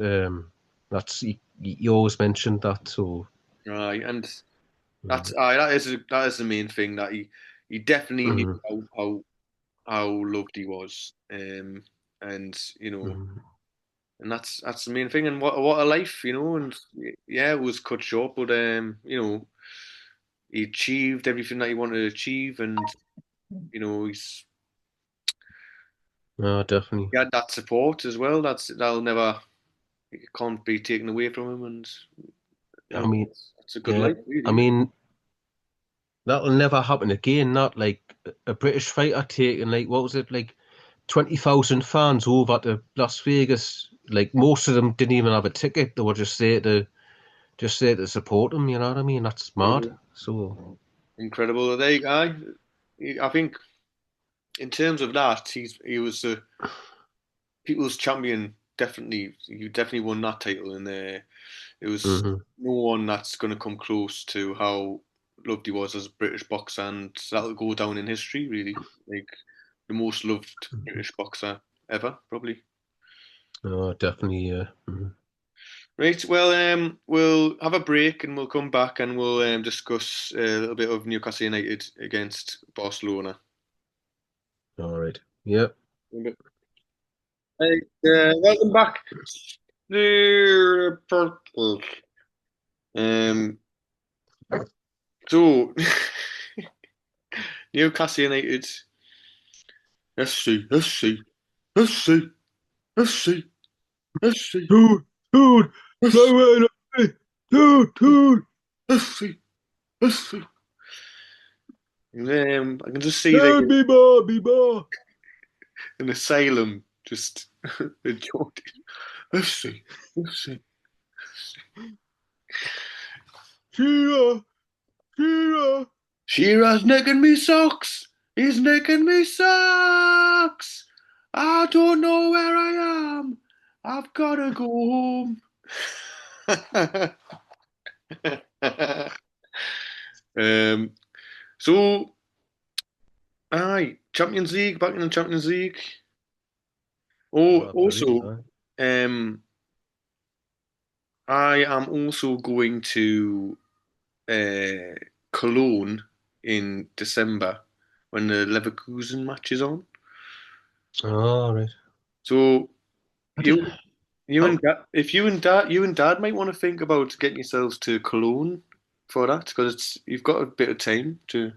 [SPEAKER 2] That's he always mentioned that. So
[SPEAKER 1] Right, and
[SPEAKER 2] mm,
[SPEAKER 1] that is the main thing that he definitely knew
[SPEAKER 2] mm,
[SPEAKER 1] how loved he was, and
[SPEAKER 2] mm.
[SPEAKER 1] and that's the main thing. And what a life, and yeah, it was cut short, but he achieved everything that he wanted to achieve, and
[SPEAKER 2] No, definitely.
[SPEAKER 1] he had that support as well. That'll never it can't be taken away from him, and
[SPEAKER 2] I mean,
[SPEAKER 1] that's a good
[SPEAKER 2] yeah.
[SPEAKER 1] life,
[SPEAKER 2] I
[SPEAKER 1] really.
[SPEAKER 2] mean, that'll never happen again. Not like a British fighter taking like what was it like 20,000 fans over to Las Vegas. like most of them didn't even have a ticket. They were just there to support them. You know what I mean? That's mad.
[SPEAKER 1] Yeah.
[SPEAKER 2] So,
[SPEAKER 1] Incredible. They, I think in terms of that, he was the people's champion. Definitely, you definitely won that title, and it was
[SPEAKER 2] mhm.
[SPEAKER 1] no one that's going to come close to how loved he was as a British boxer, and that'll go down in history. Really, like the most loved British boxer ever, probably.
[SPEAKER 2] Oh, definitely. Yeah. Mhm.
[SPEAKER 1] Right. Well, we'll have a break and we'll come back and we'll discuss a little bit of Newcastle United against Barcelona.
[SPEAKER 2] All right. Yep.
[SPEAKER 1] Right, welcome back. Liverpool. Um, so Newcastle United. Let's see. Let's see. Let's see. Let's see. Let's see.
[SPEAKER 2] Dude, dude,
[SPEAKER 1] Let's
[SPEAKER 2] no way, no way. Dude.
[SPEAKER 1] let's see. Let's see. I can just see like
[SPEAKER 2] No, be more.
[SPEAKER 1] an asylum just the Geordie. Let's see. Let's see.
[SPEAKER 2] Shearer, Shearer.
[SPEAKER 1] Shearer's nicking me socks. He's nicking me socks. I don't know where I am. I've gotta go home. um, so, aye, Champions League, back in the Champions League. Oh,
[SPEAKER 2] Oh, brilliant.
[SPEAKER 1] also, um, I am also going to uh, Cologne in December when the Leverkusen match is on.
[SPEAKER 2] All right.
[SPEAKER 1] So
[SPEAKER 2] I did,
[SPEAKER 1] you you
[SPEAKER 2] oh,
[SPEAKER 1] and dad, if you and dad might want to think about getting yourselves to Cologne for that because it's you've got a bit of time to.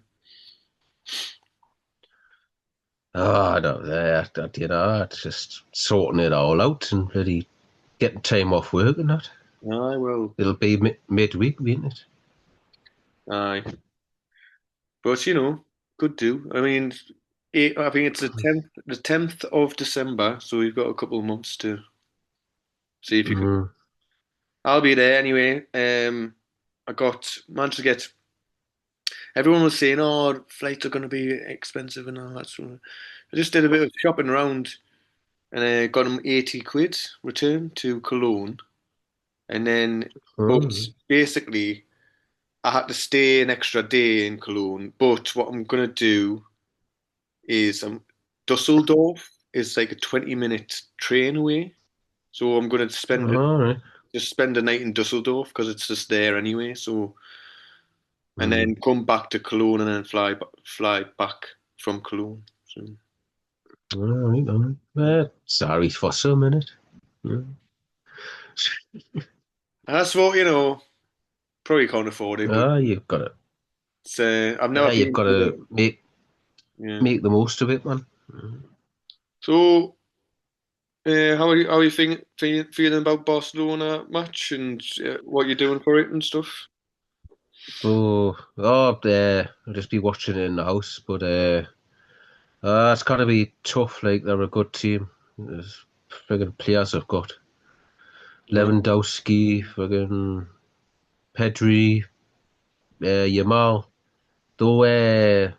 [SPEAKER 2] no, it's just sorting it all out and really getting time off work and that.
[SPEAKER 1] Aye, well,
[SPEAKER 2] It'll be midweek, won't it?
[SPEAKER 1] aye, but could do. I mean, I think it's the tenth of December, so we've got a couple of months to see if you can.
[SPEAKER 2] Mm.
[SPEAKER 1] I'll be there anyway. I managed to get. Everyone was saying, "Oh, flights are going to be expensive and all that." So I just did a bit of shopping around and I got them 80 quid return to Cologne. And then, but
[SPEAKER 2] Mm.
[SPEAKER 1] basically, I had to stay an extra day in Cologne. But what I'm going to do is Dusseldorf is like a 20-minute train away. So I'm going to
[SPEAKER 2] All right.
[SPEAKER 1] just spend a night in Dusseldorf because it's just there anyway. So, and
[SPEAKER 2] Mm.
[SPEAKER 1] then come back to Cologne and then fly back from Cologne. So
[SPEAKER 2] All right, all right. Sorry for some minute. Yeah.
[SPEAKER 1] that's what, probably can't afford it, but
[SPEAKER 2] You've got to.
[SPEAKER 1] I've never
[SPEAKER 2] You've
[SPEAKER 1] been
[SPEAKER 2] got
[SPEAKER 1] to,
[SPEAKER 2] to make
[SPEAKER 1] yeah.
[SPEAKER 2] make the most of it, man.
[SPEAKER 1] So, how are you feeling about Barcelona match and what you're doing for it and stuff?
[SPEAKER 2] I'll just be watching it in the house, but it's gotta be tough. Like they're a good team. There's friggin' players I've got
[SPEAKER 1] Uh,
[SPEAKER 2] Lewandowski, friggin' Pedri, Yamal. Though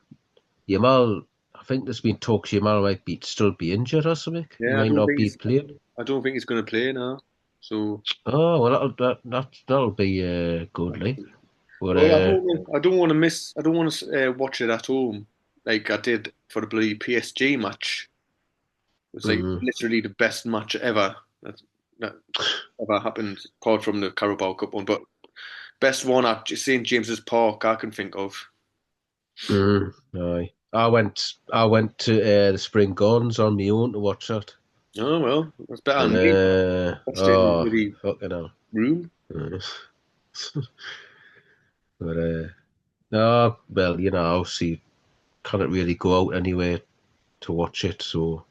[SPEAKER 2] Yamal, I think there's been talks Yamal might be still be injured or something. He
[SPEAKER 1] yeah,
[SPEAKER 2] might not be playing.
[SPEAKER 1] I don't think he's going to play now. So,
[SPEAKER 2] Oh well, that'll be good, like. But
[SPEAKER 1] well, I don't want to watch it at home like I did for the bloody PSG match. It was like
[SPEAKER 2] mm,
[SPEAKER 1] literally the best match ever that ever happened, apart from the Carabao Cup one. But best one at St James's Park I can think of.
[SPEAKER 2] aye. I went to the Spring Gardens on my own to watch that.
[SPEAKER 1] Oh well, that's better
[SPEAKER 2] And
[SPEAKER 1] than me. Watched it in the bloody
[SPEAKER 2] fucking hell.
[SPEAKER 1] room.
[SPEAKER 2] Uh, but no, well, obviously can't really go out anywhere to watch it, so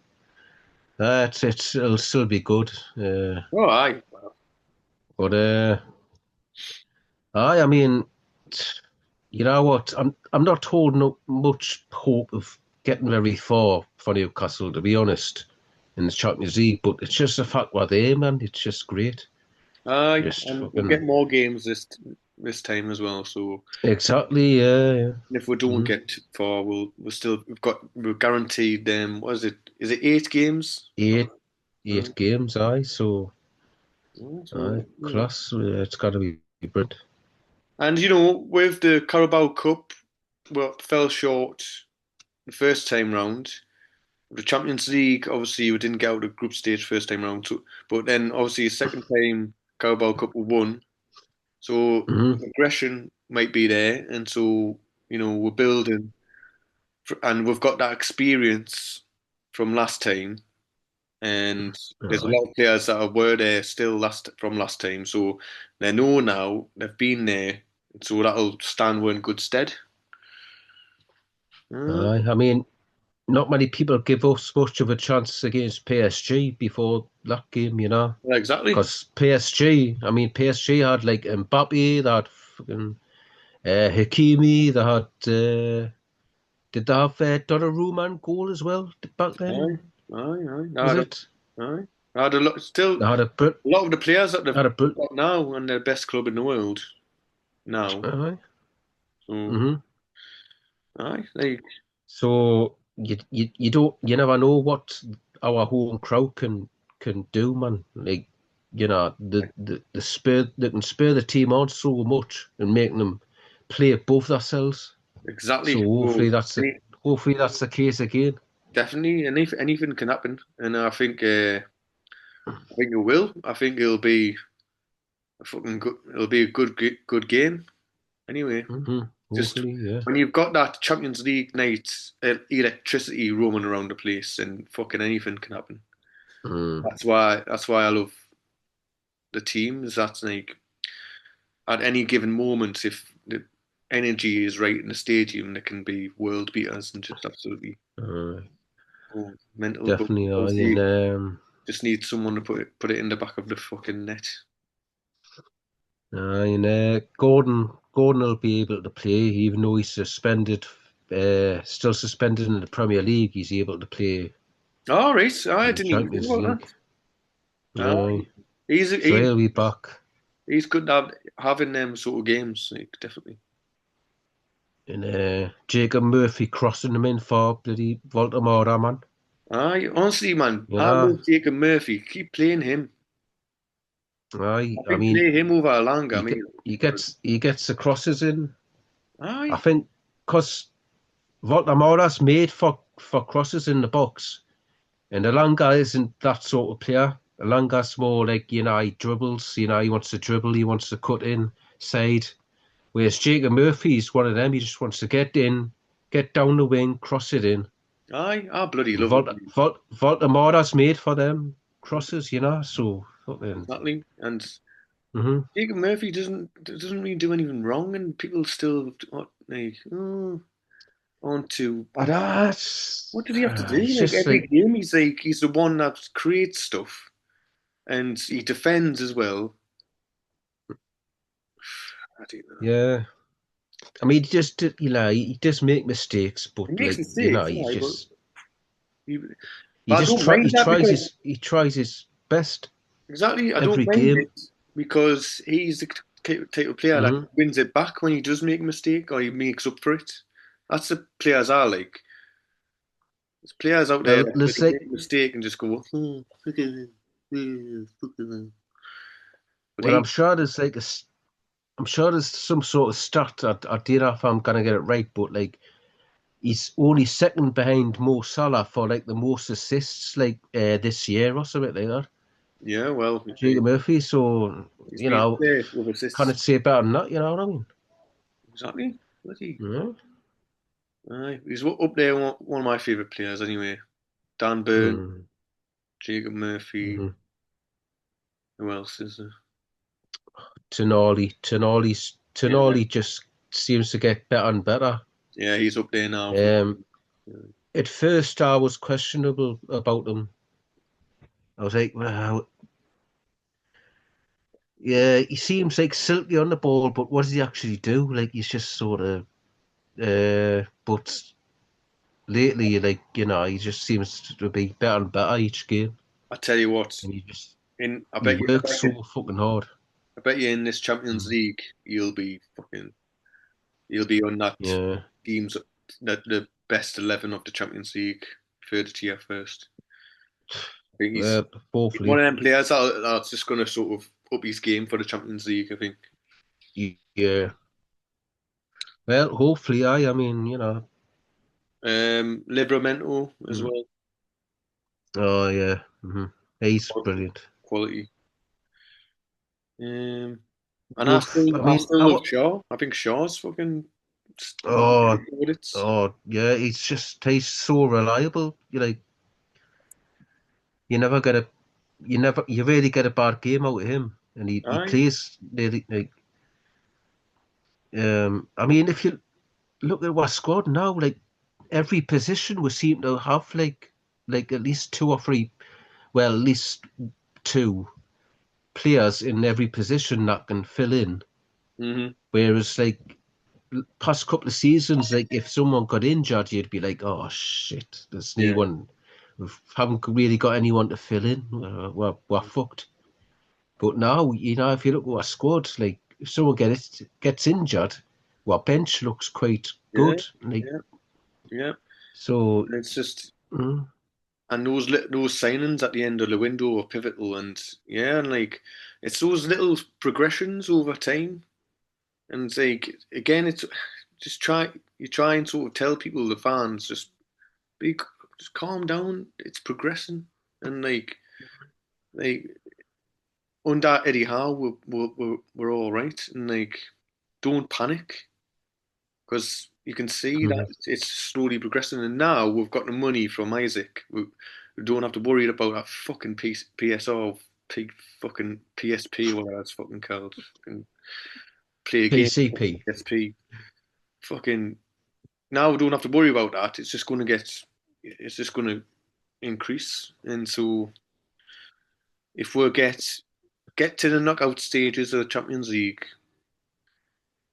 [SPEAKER 2] it'll still be good.
[SPEAKER 1] Oh, aye.
[SPEAKER 2] But I mean, you know what? I'm not holding up much hope of getting very far for Newcastle, to be honest. in the Champions League. But it's just the fact we're there, man. It's just great.
[SPEAKER 1] Aye,
[SPEAKER 2] Just
[SPEAKER 1] and we'll get
[SPEAKER 2] fucking
[SPEAKER 1] more games this time as well. So
[SPEAKER 2] exactly. Yeah, yeah.
[SPEAKER 1] if we don't
[SPEAKER 2] Mm-hmm.
[SPEAKER 1] get far, we're guaranteed. What is it? Is it 8 games?
[SPEAKER 2] Eight,
[SPEAKER 1] Uh,
[SPEAKER 2] eight games. Aye, so aye,
[SPEAKER 1] so
[SPEAKER 2] class. It's got to be brilliant.
[SPEAKER 1] and with the Carabao Cup, well, fell short the first time round. The Champions League, obviously, we didn't get out of group stage first time round, so, but then obviously second time Carabao Cup we won, so
[SPEAKER 2] Mm-hmm.
[SPEAKER 1] aggression might be there, and so we're building, and we've got that experience from last time, and there's a
[SPEAKER 2] Aye,
[SPEAKER 1] lot of players that were there still last time, so they know now they've been there, so that'll stand we in good stead. Mm,
[SPEAKER 2] aye. I mean, not many people give us much of a chance against PSG before that game,
[SPEAKER 1] yeah, exactly.
[SPEAKER 2] because PSG, I mean, PSG had like Mbappe, they had fucking Hakimi, they had. Did they have Donnarumma in goal as well back
[SPEAKER 1] Aye,
[SPEAKER 2] then?
[SPEAKER 1] aye, aye.
[SPEAKER 2] Was it?
[SPEAKER 1] Aye. I had a lot, still
[SPEAKER 2] They had a bit.
[SPEAKER 1] a lot of the players that they've
[SPEAKER 2] Had a bit.
[SPEAKER 1] got now and their best club in the world now.
[SPEAKER 2] Aye.
[SPEAKER 1] So,
[SPEAKER 2] Hmm.
[SPEAKER 1] aye, like
[SPEAKER 2] So you never know what our home crowd can do, man. Like they can spur the team on so much and make them play above themselves. So
[SPEAKER 1] exactly. So,
[SPEAKER 2] hopefully that's the case again.
[SPEAKER 1] definitely, anything can happen, and I think it will. I think it'll be a fucking good. It'll be a good game. Anyway,
[SPEAKER 2] Hmm.
[SPEAKER 1] just
[SPEAKER 2] Hopefully, yeah.
[SPEAKER 1] when you've got that Champions League night electricity roaming around the place, and fucking anything can happen.
[SPEAKER 2] Mm.
[SPEAKER 1] That's why I love the teams. That's like at any given moment, if the energy is right in the stadium, there can be world beaters and just absolutely
[SPEAKER 2] Uh,
[SPEAKER 1] mental. But
[SPEAKER 2] Definitely, aye, and
[SPEAKER 1] obviously, just need someone to put it in the back of the fucking net.
[SPEAKER 2] Gordon will be able to play, even though he's suspended, still suspended in the Premier League. He's able to play
[SPEAKER 1] All right, I
[SPEAKER 2] in the
[SPEAKER 1] didn't even think
[SPEAKER 2] Champions
[SPEAKER 1] about
[SPEAKER 2] League.
[SPEAKER 1] that. Uh,
[SPEAKER 2] Aye.
[SPEAKER 1] he's
[SPEAKER 2] So
[SPEAKER 1] he's
[SPEAKER 2] he'll be back.
[SPEAKER 1] he's good at having them sort of games, like definitely.
[SPEAKER 2] And Jacob Murphy crossing him in for bloody Baltimore, man.
[SPEAKER 1] Honestly, man,
[SPEAKER 2] You
[SPEAKER 1] I
[SPEAKER 2] know,
[SPEAKER 1] love Jacob Murphy. Keep playing him. I
[SPEAKER 2] I
[SPEAKER 1] think
[SPEAKER 2] mean,
[SPEAKER 1] play him over Alanga. I mean,
[SPEAKER 2] he gets the crosses in. I
[SPEAKER 1] aye,
[SPEAKER 2] think because Baltimore's made for crosses in the box. And Alanga isn't that sort of player. Alanga's more like, he dribbles, he wants to dribble, he wants to cut in, side. Whereas Jacob Murphy's one of them, he just wants to get in, get down the wing, cross it in.
[SPEAKER 1] I bloody love him.
[SPEAKER 2] Voltamora's made for them crosses, so fucking.
[SPEAKER 1] Exactly, and
[SPEAKER 2] Hmm.
[SPEAKER 1] Jacob Murphy doesn't really do anything wrong, and people still want to.
[SPEAKER 2] But
[SPEAKER 1] What does he have to do?
[SPEAKER 2] he's
[SPEAKER 1] Like
[SPEAKER 2] just
[SPEAKER 1] every
[SPEAKER 2] like,
[SPEAKER 1] game, he's the one that creates stuff, and he defends as well. I don't know.
[SPEAKER 2] yeah. I mean, he does make mistakes,
[SPEAKER 1] He
[SPEAKER 2] but
[SPEAKER 1] makes
[SPEAKER 2] like,
[SPEAKER 1] mistakes,
[SPEAKER 2] he
[SPEAKER 1] yeah,
[SPEAKER 2] just,
[SPEAKER 1] he,
[SPEAKER 2] he
[SPEAKER 1] but I
[SPEAKER 2] just
[SPEAKER 1] don't
[SPEAKER 2] try,
[SPEAKER 1] mind
[SPEAKER 2] he
[SPEAKER 1] that
[SPEAKER 2] tries
[SPEAKER 1] because
[SPEAKER 2] his best
[SPEAKER 1] exactly I don't
[SPEAKER 2] every
[SPEAKER 1] mind
[SPEAKER 2] game.
[SPEAKER 1] it because he's the type of player that
[SPEAKER 2] Hmm.
[SPEAKER 1] wins it back when he does make a mistake or he makes up for it. That's the players I like. There's players out there
[SPEAKER 2] Well,
[SPEAKER 1] that
[SPEAKER 2] let's
[SPEAKER 1] can
[SPEAKER 2] say,
[SPEAKER 1] make a mistake and just go, look at it. Look at it. But
[SPEAKER 2] well,
[SPEAKER 1] he,
[SPEAKER 2] I'm sure there's some sort of stat. I don't know if I'm gonna get it right, but like he's only second behind Mo Salah for like the most assists like this year or something like that.
[SPEAKER 1] yeah, well,
[SPEAKER 2] Jacob Murphy. So
[SPEAKER 1] he's been up there with
[SPEAKER 2] can
[SPEAKER 1] assists.
[SPEAKER 2] it say better than that? You know what I mean?
[SPEAKER 1] Exactly. Bloody,
[SPEAKER 2] Yeah.
[SPEAKER 1] he's up there, one of my favourite players anyway. Dan Burn,
[SPEAKER 2] Mm-hmm.
[SPEAKER 1] Jacob Murphy.
[SPEAKER 2] Mm-hmm.
[SPEAKER 1] Who else is there? Yeah,
[SPEAKER 2] Tonali just seems to get better and better.
[SPEAKER 1] yeah, he's up there now for
[SPEAKER 2] Um,
[SPEAKER 1] me.
[SPEAKER 2] at first I was questionable about him. I was like, well, yeah, he seems like silky on the ball, but what does he actually do? Like he's just sort of, but lately, like he just seems to be better and better each game,
[SPEAKER 1] I tell you what,
[SPEAKER 2] and he just
[SPEAKER 1] in I
[SPEAKER 2] he
[SPEAKER 1] bet you, I
[SPEAKER 2] works
[SPEAKER 1] bet you,
[SPEAKER 2] so fucking hard.
[SPEAKER 1] I bet you in this Champions
[SPEAKER 2] Mm.
[SPEAKER 1] League, you'll be on that
[SPEAKER 2] Yeah,
[SPEAKER 1] teams that the best 11 of the Champions League, third tier first. I think
[SPEAKER 2] well,
[SPEAKER 1] he's one
[SPEAKER 2] hopefully,
[SPEAKER 1] of them players that's just going to sort of up his game for the Champions League. I think.
[SPEAKER 2] yeah. Well, hopefully, I mean,
[SPEAKER 1] Livramento as
[SPEAKER 2] mm.
[SPEAKER 1] well,
[SPEAKER 2] Oh yeah, he's
[SPEAKER 1] quality.
[SPEAKER 2] brilliant.
[SPEAKER 1] quality. Um, and
[SPEAKER 2] I
[SPEAKER 1] I
[SPEAKER 2] mean,
[SPEAKER 1] still love Shaw. I think Shaw's fucking
[SPEAKER 2] oh,
[SPEAKER 1] what it's.
[SPEAKER 2] yeah, he's so reliable. You never get a, you really get a bad game out of him, and he
[SPEAKER 1] Aye.
[SPEAKER 2] plays really like. I mean, if you look at our squad now, like every position we seem to have like at least two or three, well, at least two players in every position that can fill in.
[SPEAKER 1] Mhm.
[SPEAKER 2] Whereas like past couple of seasons, like if someone got injured, you'd be like, oh shit, there's no
[SPEAKER 1] Yeah.
[SPEAKER 2] one. We haven't really got anyone to fill in. We're fucked. But now, if you look at our squad, like if someone gets injured, our bench looks quite
[SPEAKER 1] Yeah.
[SPEAKER 2] good. Like
[SPEAKER 1] Yeah. Yeah.
[SPEAKER 2] so,
[SPEAKER 1] And it's just
[SPEAKER 2] mm,
[SPEAKER 1] and those signings at the end of the window are pivotal, and yeah, and like it's those little progressions over time, and it's like again, it's just try and sort of tell people, the fans, be just calm down. It's progressing, and like under Eddie Howe, we're all right, and like don't panic because you can see that
[SPEAKER 2] mm,
[SPEAKER 1] it's slowly progressing. And now we've got the money from Isaac. We don't have to worry about that fucking PSR, fucking PSP, whatever that's fucking called. Fucking play a game
[SPEAKER 2] PCP.
[SPEAKER 1] PSP. Fucking now we don't have to worry about that. It's just going to increase. And so if we get to the knockout stages of the Champions League,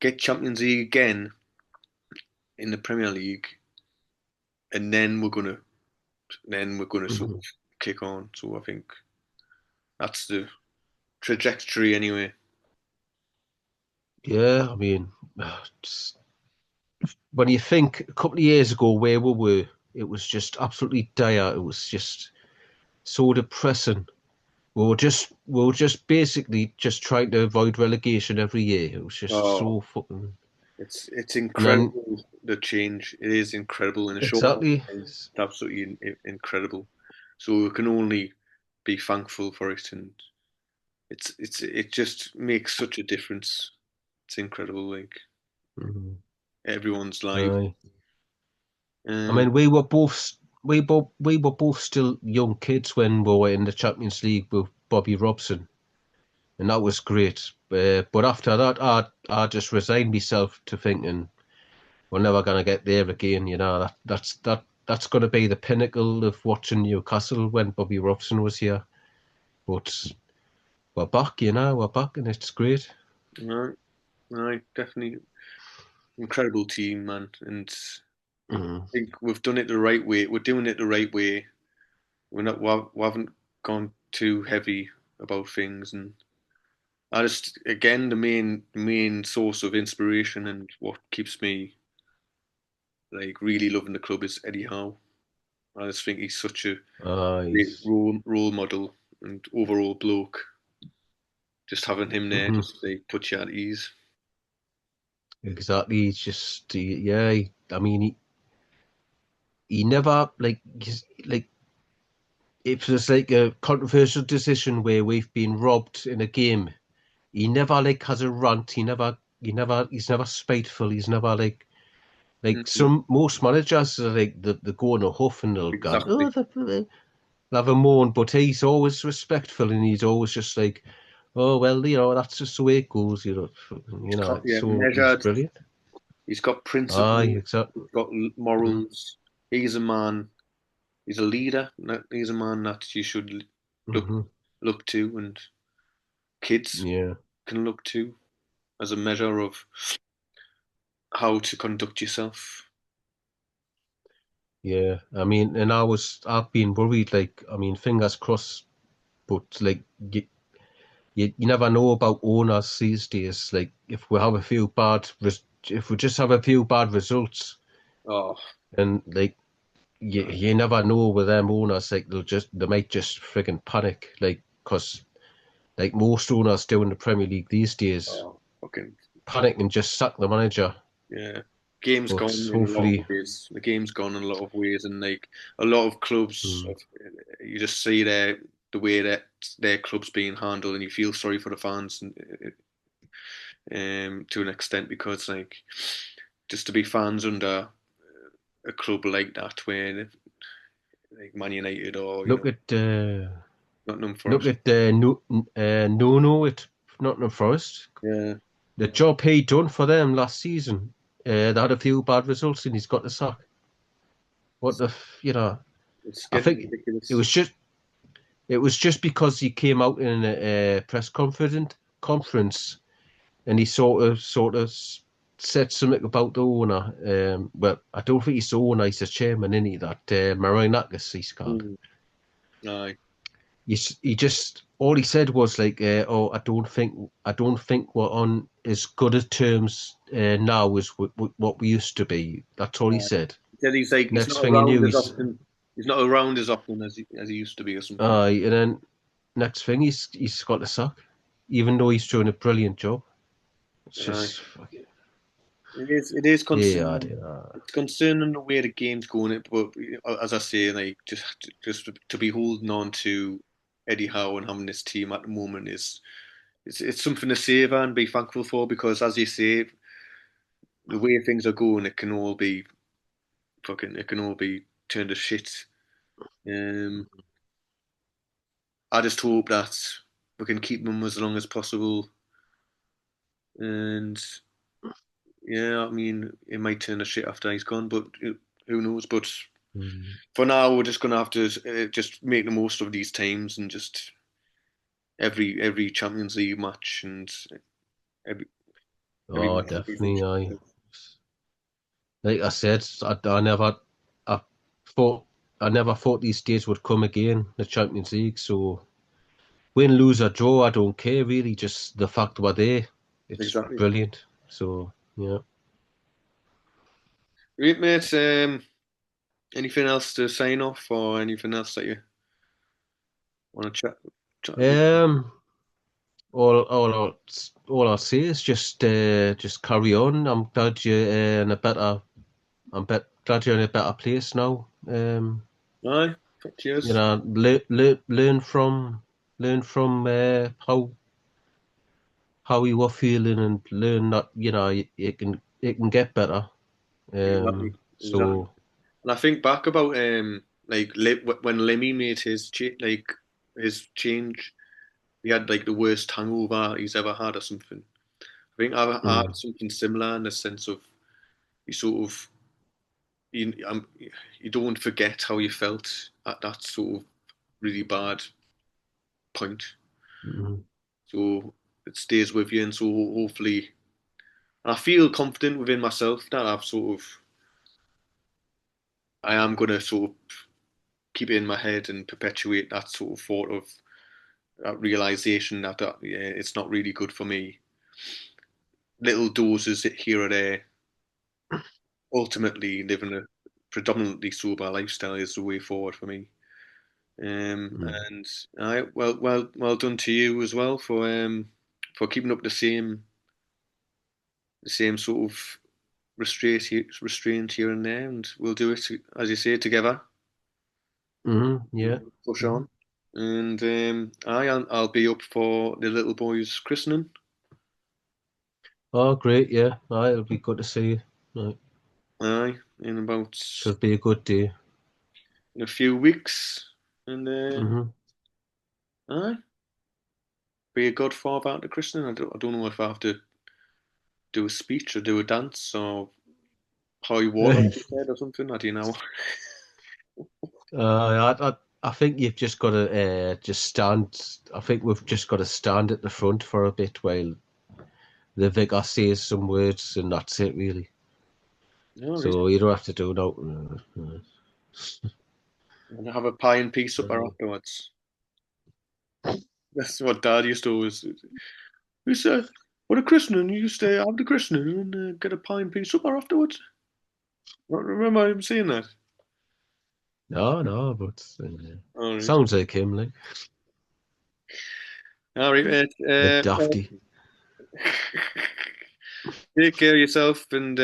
[SPEAKER 1] get Champions League again in the Premier League, and then we're gonna sort of
[SPEAKER 2] Mhm.
[SPEAKER 1] kick on. So I think that's the trajectory anyway.
[SPEAKER 2] Yeah, I mean, when you think a couple of years ago where we were, it was just absolutely dire. It was just so depressing. We were just basically just trying to avoid relegation every year. It was just
[SPEAKER 1] Oh,
[SPEAKER 2] so fucking.
[SPEAKER 1] it's
[SPEAKER 2] And then
[SPEAKER 1] incredible the change. It is incredible in a short amount
[SPEAKER 2] exactly.
[SPEAKER 1] of time. It's absolutely incredible. So we can only be thankful for it, and it just makes such a difference. It's incredible, like
[SPEAKER 2] Mhm.
[SPEAKER 1] everyone's life.
[SPEAKER 2] Aye. I
[SPEAKER 1] Um,
[SPEAKER 2] mean, we were both still young kids when we were in the Champions League with Bobby Robson, and that was great. But after that, I just resigned myself to thinking we're never going to get there again. That's going to be the pinnacle of watching Newcastle when Bobby Robson was here. But we're back, we're back, and it's great.
[SPEAKER 1] no, no, definitely incredible team, man, and
[SPEAKER 2] Mm,
[SPEAKER 1] think we've done it the right way. We're doing it the right way. We haven't gone too heavy about things, and I just again the main source of inspiration and what keeps me like really loving the club is Eddie Howe. I just think he's such a great
[SPEAKER 2] he's
[SPEAKER 1] role model and overall bloke. Just having him there
[SPEAKER 2] mhm,
[SPEAKER 1] just like puts you at ease.
[SPEAKER 2] exactly. Yeah. I mean, he never like if there's like a controversial decision where we've been robbed in a game, he never like has a rant. He's never spiteful. He's never like
[SPEAKER 1] Mhm.
[SPEAKER 2] some most managers are like they go in a huff and they'll go,
[SPEAKER 1] Exactly.
[SPEAKER 2] they'll have a moan, but he's always respectful and he's always just like, oh well, that's just the way it goes.
[SPEAKER 1] Yeah,
[SPEAKER 2] So he's
[SPEAKER 1] measured.
[SPEAKER 2] brilliant.
[SPEAKER 1] He's got
[SPEAKER 2] Aye,
[SPEAKER 1] principle.
[SPEAKER 2] exactly.
[SPEAKER 1] He's got morals. He's a man. He's a leader. He's a man that you should look
[SPEAKER 2] Hmm.
[SPEAKER 1] look to, and kids
[SPEAKER 2] Yeah.
[SPEAKER 1] can look to as a measure of how to conduct yourself.
[SPEAKER 2] yeah. I mean, and I've been worried. Like, I mean, fingers crossed, but like, you never know about owners these days. Like, if we have a few if we just have a few bad results,
[SPEAKER 1] Oh,
[SPEAKER 2] and like, you never know with them owners. Like, they might just frigging panic. Like, cause like most owners do in the Premier League these days,
[SPEAKER 1] oh, fucking
[SPEAKER 2] panic and just sack the manager.
[SPEAKER 1] yeah. Game's
[SPEAKER 2] But
[SPEAKER 1] gone in a lot of
[SPEAKER 2] hopefully,
[SPEAKER 1] ways. The game's gone in a lot of ways, and like a lot of clubs,
[SPEAKER 2] mm,
[SPEAKER 1] you just see the way that their club's being handled, and you feel sorry for the fans, and, to an extent because like just to be fans under a club like that, where like Man United or
[SPEAKER 2] look at
[SPEAKER 1] Nottingham
[SPEAKER 2] look
[SPEAKER 1] Forest.
[SPEAKER 2] at Nuno at Nottingham Forest.
[SPEAKER 1] Yeah,
[SPEAKER 2] The job he done for them last season. They had a few bad results and he's got the sack. What
[SPEAKER 1] it's,
[SPEAKER 2] the,
[SPEAKER 1] it's
[SPEAKER 2] I
[SPEAKER 1] getting
[SPEAKER 2] think it
[SPEAKER 1] ridiculous.
[SPEAKER 2] was just because he came out in a press conference and he sort of said something about the owner. Well, I don't think he's the owner, he's the chairman, isn't he? That Marinakis, he's called.
[SPEAKER 1] Mm. Aye,
[SPEAKER 2] He just all he said was like, "Oh, I don't think we're on as good a terms now as what we used to be." That's all he
[SPEAKER 1] aye.
[SPEAKER 2] said.
[SPEAKER 1] He said he's like he's
[SPEAKER 2] Next
[SPEAKER 1] not
[SPEAKER 2] thing you knew,
[SPEAKER 1] around as often. He's not around as often as he used to be, or something.
[SPEAKER 2] and then next thing he's got the sack, even though he's doing a brilliant job. It's
[SPEAKER 1] Aye.
[SPEAKER 2] just fucking
[SPEAKER 1] It is
[SPEAKER 2] yeah, I
[SPEAKER 1] concerning.
[SPEAKER 2] did.
[SPEAKER 1] It's concerning the way the game's going. But as I say, like just to be holding on to Eddie Howe and having this team at the moment is it's something to savour and be thankful for because, as you say, the way things are going, it can all be turned to shit. Um, I just hope that we can keep them as long as possible. And yeah, I mean, it might turn to shit after he's gone, but who knows? But
[SPEAKER 2] Mm.
[SPEAKER 1] for now, we're just gonna have to just make the most of these times and just every Champions League match and every every
[SPEAKER 2] Oh,
[SPEAKER 1] match of these
[SPEAKER 2] definitely. Like I said, I thought, I never thought these days would come again, the Champions League. So win, lose or draw, I don't care really. Just the fact we're there, it's
[SPEAKER 1] exactly.
[SPEAKER 2] brilliant. So yeah.
[SPEAKER 1] Right, mate. Anything else to sign off or anything else that you want to chat about?
[SPEAKER 2] Um, all I'll say is just carry on. I'm glad you're in a better. Glad you're in a better place now.
[SPEAKER 1] Aye, cheers.
[SPEAKER 2] Learn from how you were feeling and learn that it can get better.
[SPEAKER 1] Exactly, exactly.
[SPEAKER 2] So
[SPEAKER 1] And I think back about like when Lemmy made like his change, he had like the worst hangover he's ever had or something. I think I
[SPEAKER 2] mm,
[SPEAKER 1] had something similar in the sense of you sort of you don't forget how you felt at that sort of really bad point.
[SPEAKER 2] mm,
[SPEAKER 1] So it stays with you, and so hopefully, I feel confident within myself that I am going to sort of keep it in my head and perpetuate that sort of thought of that realization that yeah, it's not really good for me. Little doses here or there. Ultimately, living a predominantly sober lifestyle is the way forward for me.
[SPEAKER 2] mm,
[SPEAKER 1] And I well done to you as well for keeping up the same sort of restraint here and there, and we'll do it as you say together.
[SPEAKER 2] yeah.
[SPEAKER 1] Push
[SPEAKER 2] Mm.
[SPEAKER 1] on, and I'll be up for the little boy's christening.
[SPEAKER 2] Oh, great. Yeah. It'll be good to see you. Right.
[SPEAKER 1] Aye, in about
[SPEAKER 2] Should be a good day.
[SPEAKER 1] in a few weeks, and
[SPEAKER 2] Hmm.
[SPEAKER 1] aye, be a godfather at the christening. I don't know if I have to do a speech or do a dance or pour water on his head or something. I don't know.
[SPEAKER 2] I think you've just got to just stand. I think we've just got to stand at the front for a bit while the vicar says some words, and that's it, really.
[SPEAKER 1] No,
[SPEAKER 2] So you don't have to do no.
[SPEAKER 1] and have a pie and pea supper
[SPEAKER 2] Uh,
[SPEAKER 1] afterwards. That's what Dad used to always. We said, "What a christening! You used to have the christening and get a pie and pea supper afterwards." I remember him saying that.
[SPEAKER 2] no, no, but
[SPEAKER 1] All right,
[SPEAKER 2] sounds like him, like
[SPEAKER 1] all right, mate.
[SPEAKER 2] bit dafty.
[SPEAKER 1] Take care of yourself and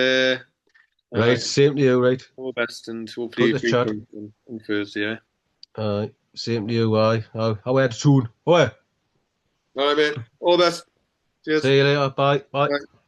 [SPEAKER 2] Right, same to you, right?
[SPEAKER 1] all the best, and hopefully
[SPEAKER 2] Good
[SPEAKER 1] you
[SPEAKER 2] to
[SPEAKER 1] feel
[SPEAKER 2] chat.
[SPEAKER 1] good on Thursday. Yeah.
[SPEAKER 2] Same to you, aye. How had tune? Oh,
[SPEAKER 1] All right, mate. All the best. Cheers.
[SPEAKER 2] see you later. Bye. Bye.
[SPEAKER 1] Bye.